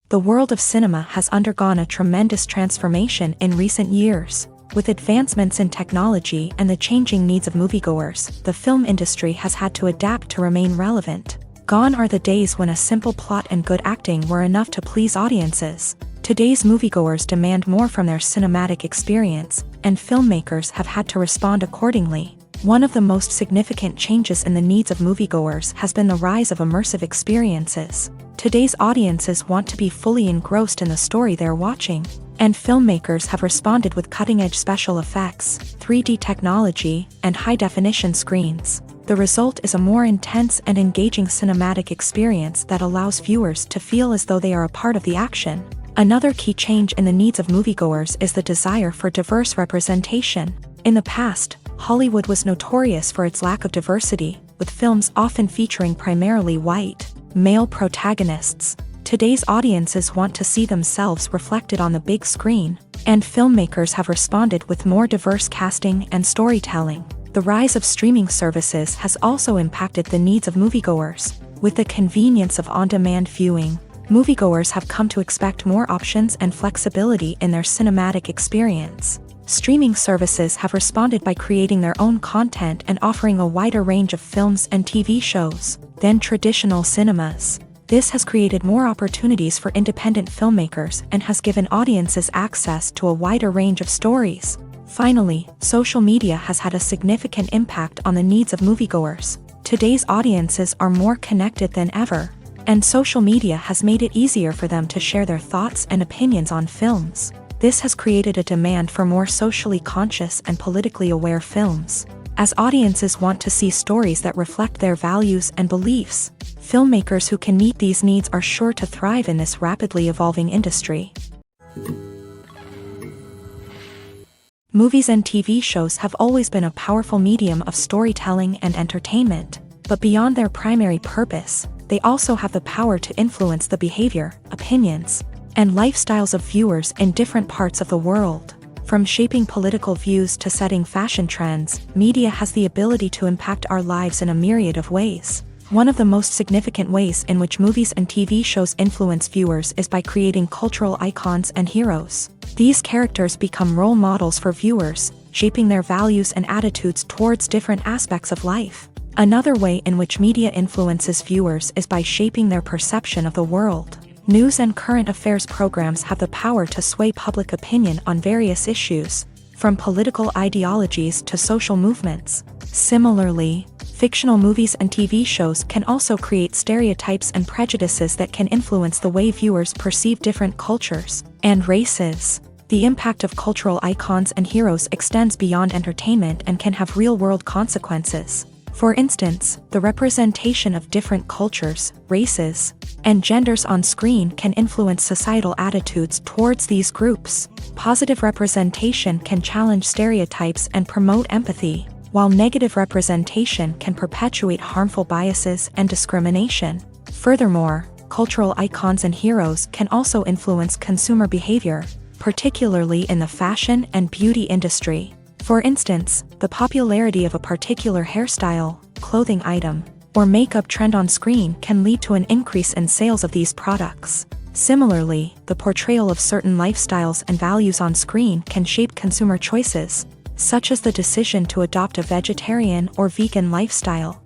The world of cinema has undergone a tremendous transformation in recent years. With advancements in technology and the changing needs of moviegoers, the film industry has had to adapt to remain relevant. Gone are the days when a simple plot and good acting were enough to please audiences. Today's moviegoers demand more from their cinematic experience, and filmmakers have had to respond accordingly. One of the most significant changes in the needs of moviegoers has been the rise of immersive experiences. Today's audiences want to be fully engrossed in the story they're watching, and filmmakers have responded with cutting-edge special effects, 3D technology, and high-definition screens. The result is a more intense and engaging cinematic experience that allows viewers to feel as though they are a part of the action. Another key change in the needs of moviegoers is the desire for diverse representation. In the past, Hollywood was notorious for its lack of diversity, with films often featuring primarily white, male protagonists. Today's audiences want to see themselves reflected on the big screen, and filmmakers have responded with more diverse casting and storytelling. The rise of streaming services has also impacted the needs of moviegoers. With the convenience of on-demand viewing, moviegoers have come to expect more options and flexibility in their cinematic experience. Streaming services have responded by creating their own content and offering a wider range of films and TV shows than traditional cinemas. This has created more opportunities for independent filmmakers and has given audiences access to a wider range of stories. Finally, social media has had a significant impact on the needs of moviegoers. Today's audiences are more connected than ever, and social media has made it easier for them to share their thoughts and opinions on films. This has created a demand for more socially conscious and politically aware films. As audiences want to see stories that reflect their values and beliefs, filmmakers who can meet these needs are sure to thrive in this rapidly evolving industry. Movies and TV shows have always been a powerful medium of storytelling and entertainment, but beyond their primary purpose, they also have the power to influence the behavior, opinions, and lifestyles of viewers in different parts of the world. From shaping political views to setting fashion trends, media has the ability to impact our lives in a myriad of ways. One of the most significant ways in which movies and TV shows influence viewers is by creating cultural icons and heroes. These characters become role models for viewers, shaping their values and attitudes towards different aspects of life. Another way in which media influences viewers is by shaping their perception of the world. News and current affairs programs have the power to sway public opinion on various issues, from political ideologies to social movements. Similarly, fictional movies and TV shows can also create stereotypes and prejudices that can influence the way viewers perceive different cultures and races. The impact of cultural icons and heroes extends beyond entertainment and can have real-world consequences. For instance, the representation of different cultures, races, and genders on screen can influence societal attitudes towards these groups. Positive representation can challenge stereotypes and promote empathy, while negative representation can perpetuate harmful biases and discrimination. Furthermore, cultural icons and heroes can also influence consumer behavior, particularly in the fashion and beauty industry. For instance, the popularity of a particular hairstyle, clothing item, or makeup trend on screen can lead to an increase in sales of these products. Similarly, the portrayal of certain lifestyles and values on screen can shape consumer choices, such as the decision to adopt a vegetarian or vegan lifestyle.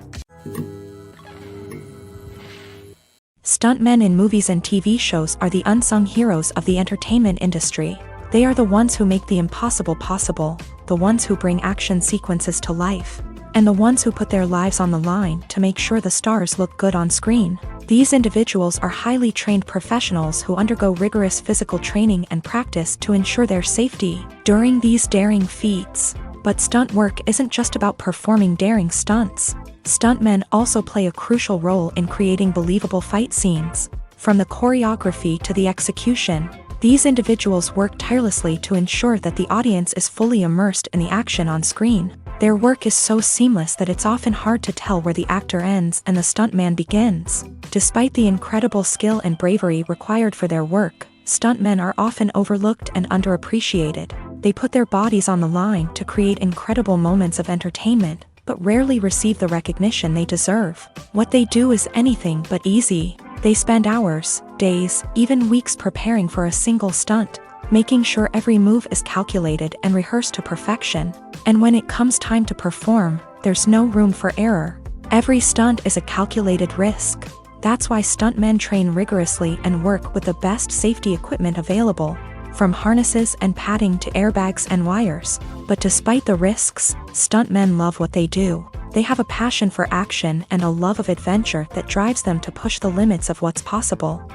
Stuntmen in movies and TV shows are the unsung heroes of the entertainment industry. They are the ones who make the impossible possible, the ones who bring action sequences to life, and the ones who put their lives on the line to make sure the stars look good on screen. These individuals are highly trained professionals who undergo rigorous physical training and practice to ensure their safety during these daring feats. But stunt work isn't just about performing daring stunts. Stuntmen also play a crucial role in creating believable fight scenes. From the choreography to the execution, these individuals work tirelessly to ensure that the audience is fully immersed in the action on screen. Their work is so seamless that it's often hard to tell where the actor ends and the stuntman begins. Despite the incredible skill and bravery required for their work, stuntmen are often overlooked and underappreciated. They put their bodies on the line to create incredible moments of entertainment, but rarely receive the recognition they deserve. What they do is anything but easy. They spend hours, days, even weeks preparing for a single stunt, making sure every move is calculated and rehearsed to perfection. And when it comes time to perform, there's no room for error. Every stunt is a calculated risk. That's why stuntmen train rigorously and work with the best safety equipment available, from harnesses and padding to airbags and wires. But despite the risks, stuntmen love what they do. They have a passion for action and a love of adventure that drives them to push the limits of what's possible.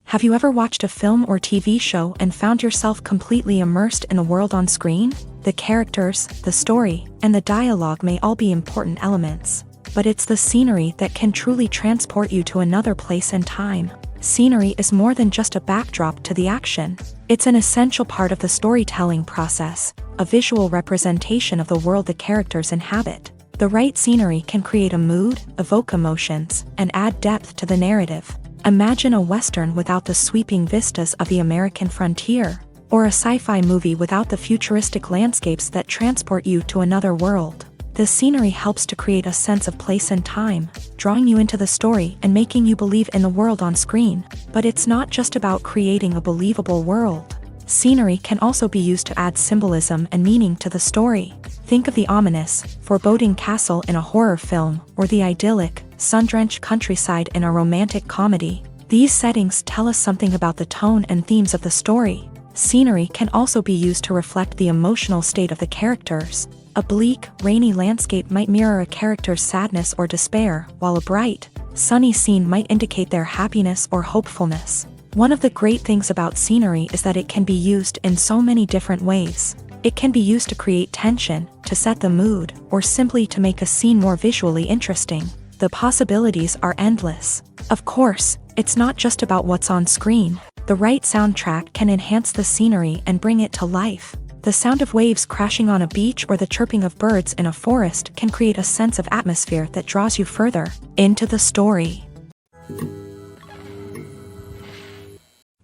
Have you ever watched a film or TV show and found yourself completely immersed in the world on screen? The characters, the story, and the dialogue may all be important elements, but it's the scenery that can truly transport you to another place and time. Scenery is more than just a backdrop to the action. It's an essential part of the storytelling process, a visual representation of the world the characters inhabit. The right scenery can create a mood, evoke emotions, and add depth to the narrative. Imagine a Western without the sweeping vistas of the American frontier, or a sci-fi movie without the futuristic landscapes that transport you to another world. The scenery helps to create a sense of place and time, drawing you into the story and making you believe in the world on screen. But it's not just about creating a believable world. Scenery can also be used to add symbolism and meaning to the story. Think of the ominous, foreboding castle in a horror film, or the idyllic, sun-drenched countryside in a romantic comedy. These settings tell us something about the tone and themes of the story. Scenery can also be used to reflect the emotional state of the characters. A bleak, rainy landscape might mirror a character's sadness or despair, while a bright, sunny scene might indicate their happiness or hopefulness. One of the great things about scenery is that it can be used in so many different ways. It can be used to create tension, to set the mood, or simply to make a scene more visually interesting. The possibilities are endless. Of course, it's not just about what's on screen. The right soundtrack can enhance the scenery and bring it to life. The sound of waves crashing on a beach or the chirping of birds in a forest can create a sense of atmosphere that draws you further into the story.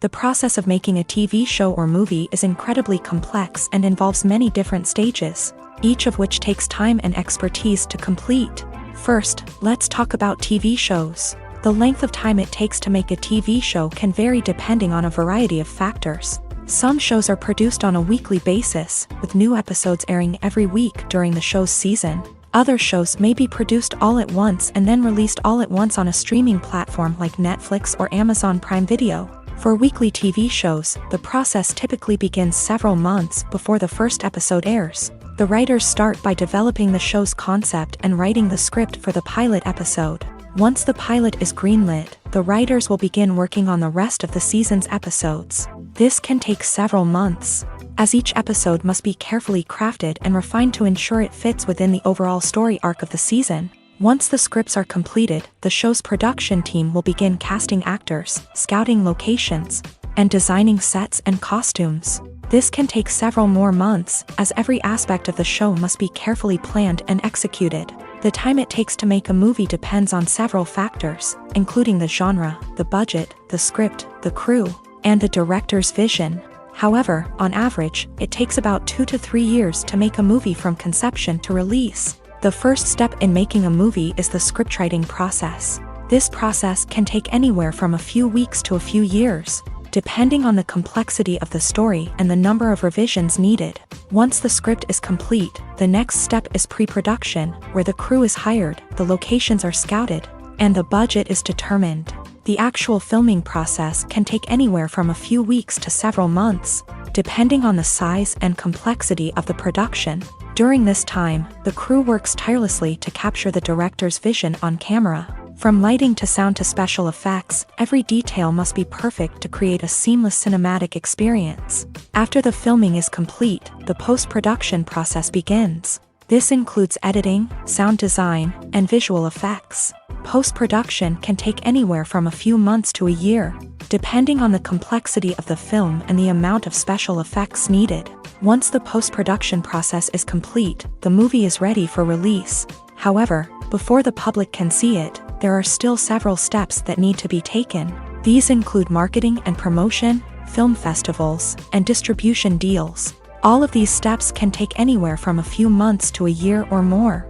The process of making a TV show or movie is incredibly complex and involves many different stages, each of which takes time and expertise to complete. First, let's talk about TV shows. The length of time it takes to make a TV show can vary depending on a variety of factors. Some shows are produced on a weekly basis, with new episodes airing every week during the show's season. Other shows may be produced all at once and then released all at once on a streaming platform like Netflix or Amazon Prime Video. For weekly TV shows, the process typically begins several months before the first episode airs. The writers start by developing the show's concept and writing the script for the pilot episode. Once the pilot is greenlit, the writers will begin working on the rest of the season's episodes. This can take several months, as each episode must be carefully crafted and refined to ensure it fits within the overall story arc of the season. Once the scripts are completed, the show's production team will begin casting actors, scouting locations, and designing sets and costumes. This can take several more months, as every aspect of the show must be carefully planned and executed. The time it takes to make a movie depends on several factors, including the genre, the budget, the script, the crew, and the director's vision. However, on average, it takes about 2 to 3 years to make a movie from conception to release. The first step in making a movie is the scriptwriting process. This process can take anywhere from a few weeks to a few years, depending on the complexity of the story and the number of revisions needed. Once the script is complete, the next step is pre-production, where the crew is hired, the locations are scouted, and the budget is determined. The actual filming process can take anywhere from a few weeks to several months, depending on the size and complexity of the production. During this time, the crew works tirelessly to capture the director's vision on camera. From lighting to sound to special effects, every detail must be perfect to create a seamless cinematic experience. After the filming is complete, the post-production process begins. This includes editing, sound design, and visual effects. Post-production can take anywhere from a few months to a year, depending on the complexity of the film and the amount of special effects needed. Once the post-production process is complete, the movie is ready for release. However, before the public can see it, there are still several steps that need to be taken. These include marketing and promotion, film festivals, and distribution deals. All of these steps can take anywhere from a few months to a year or more.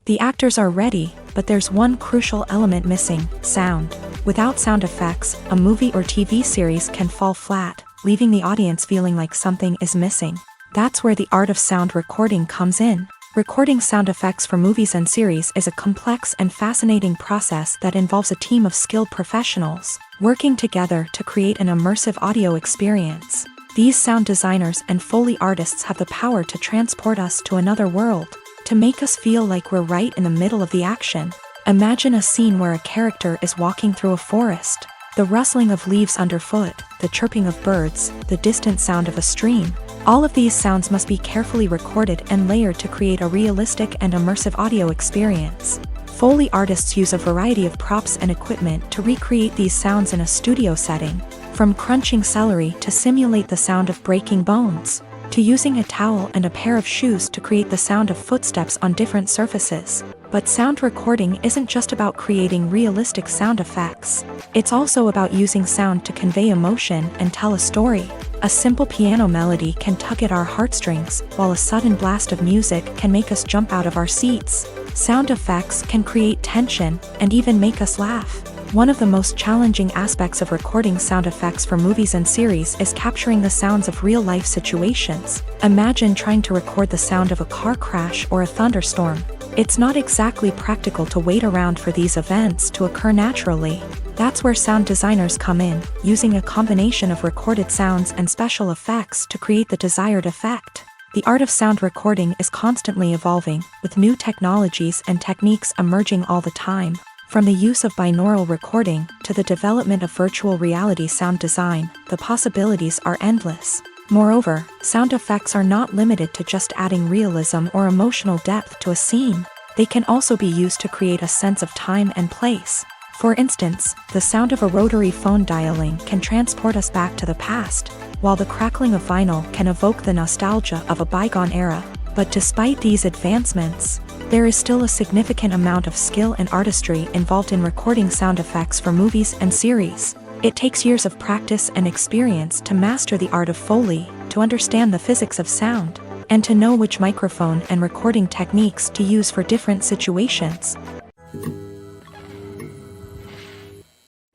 The actors are ready, but there's one crucial element missing: sound. Without sound effects, a movie or TV series can fall flat, leaving the audience feeling like something is missing. That's where the art of sound recording comes in. Recording sound effects for movies and series is a complex and fascinating process that involves a team of skilled professionals working together to create an immersive audio experience. These sound designers and Foley artists have the power to transport us to another world, to make us feel like we're right in the middle of the action. Imagine a scene where a character is walking through a forest. The rustling of leaves underfoot, the chirping of birds, the distant sound of a stream. All of these sounds must be carefully recorded and layered to create a realistic and immersive audio experience. Foley artists use a variety of props and equipment to recreate these sounds in a studio setting, from crunching celery to simulate the sound of breaking bones, to using a towel and a pair of shoes to create the sound of footsteps on different surfaces. But sound recording isn't just about creating realistic sound effects. It's also about using sound to convey emotion and tell a story. A simple piano melody can tug at our heartstrings, while a sudden blast of music can make us jump out of our seats. Sound effects can create tension and even make us laugh. One of the most challenging aspects of recording sound effects for movies and series is capturing the sounds of real-life situations. Imagine trying to record the sound of a car crash or a thunderstorm. It's not exactly practical to wait around for these events to occur naturally. That's where sound designers come in, using a combination of recorded sounds and special effects to create the desired effect. The art of sound recording is constantly evolving, with new technologies and techniques emerging all the time. From the use of binaural recording to the development of virtual reality sound design, the possibilities are endless. Moreover, sound effects are not limited to just adding realism or emotional depth to a scene. They can also be used to create a sense of time and place. For instance, the sound of a rotary phone dialing can transport us back to the past, while the crackling of vinyl can evoke the nostalgia of a bygone era. But despite these advancements, there is still a significant amount of skill and artistry involved in recording sound effects for movies and series. It takes years of practice and experience to master the art of Foley, to understand the physics of sound, and to know which microphone and recording techniques to use for different situations.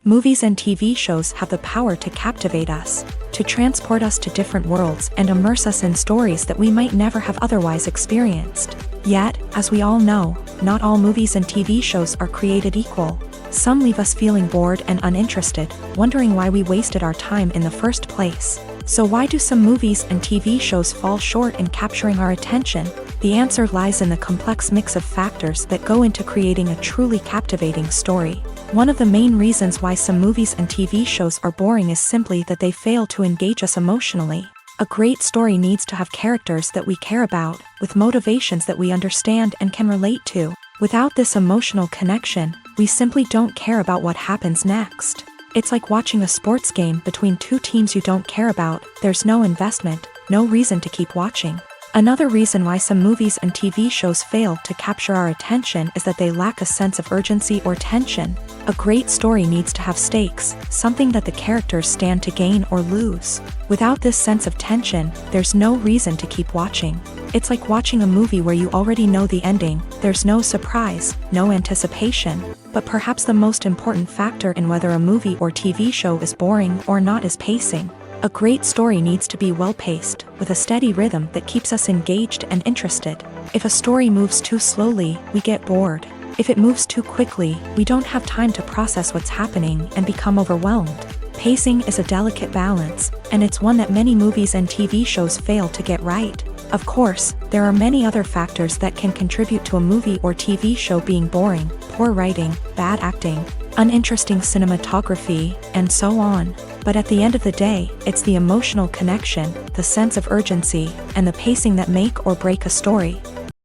Movies and TV shows have the power to captivate us, to transport us to different worlds and immerse us in stories that we might never have otherwise experienced. Yet, as we all know, not all movies and TV shows are created equal. Some leave us feeling bored and uninterested, wondering why we wasted our time in the first place. So why do some movies and TV shows fall short in capturing our attention? The answer lies in the complex mix of factors that go into creating a truly captivating story. One of the main reasons why some movies and TV shows are boring is simply that they fail to engage us emotionally. A great story needs to have characters that we care about, with motivations that we understand and can relate to. Without this emotional connection, we simply don't care about what happens next. It's like watching a sports game between two teams you don't care about. There's no investment, no reason to keep watching. Another reason why some movies and TV shows fail to capture our attention is that they lack a sense of urgency or tension. A great story needs to have stakes, something that the characters stand to gain or lose. Without this sense of tension, there's no reason to keep watching. It's like watching a movie where you already know the ending. There's no surprise, no anticipation. But perhaps the most important factor in whether a movie or TV show is boring or not is pacing. A great story needs to be well-paced, with a steady rhythm that keeps us engaged and interested. If a story moves too slowly, we get bored. If it moves too quickly, we don't have time to process what's happening and become overwhelmed. Pacing is a delicate balance, and it's one that many movies and TV shows fail to get right. Of course, there are many other factors that can contribute to a movie or TV show being boring: poor writing, bad acting, uninteresting cinematography, and so on. But at the end of the day, it's the emotional connection, the sense of urgency, and the pacing that make or break a story.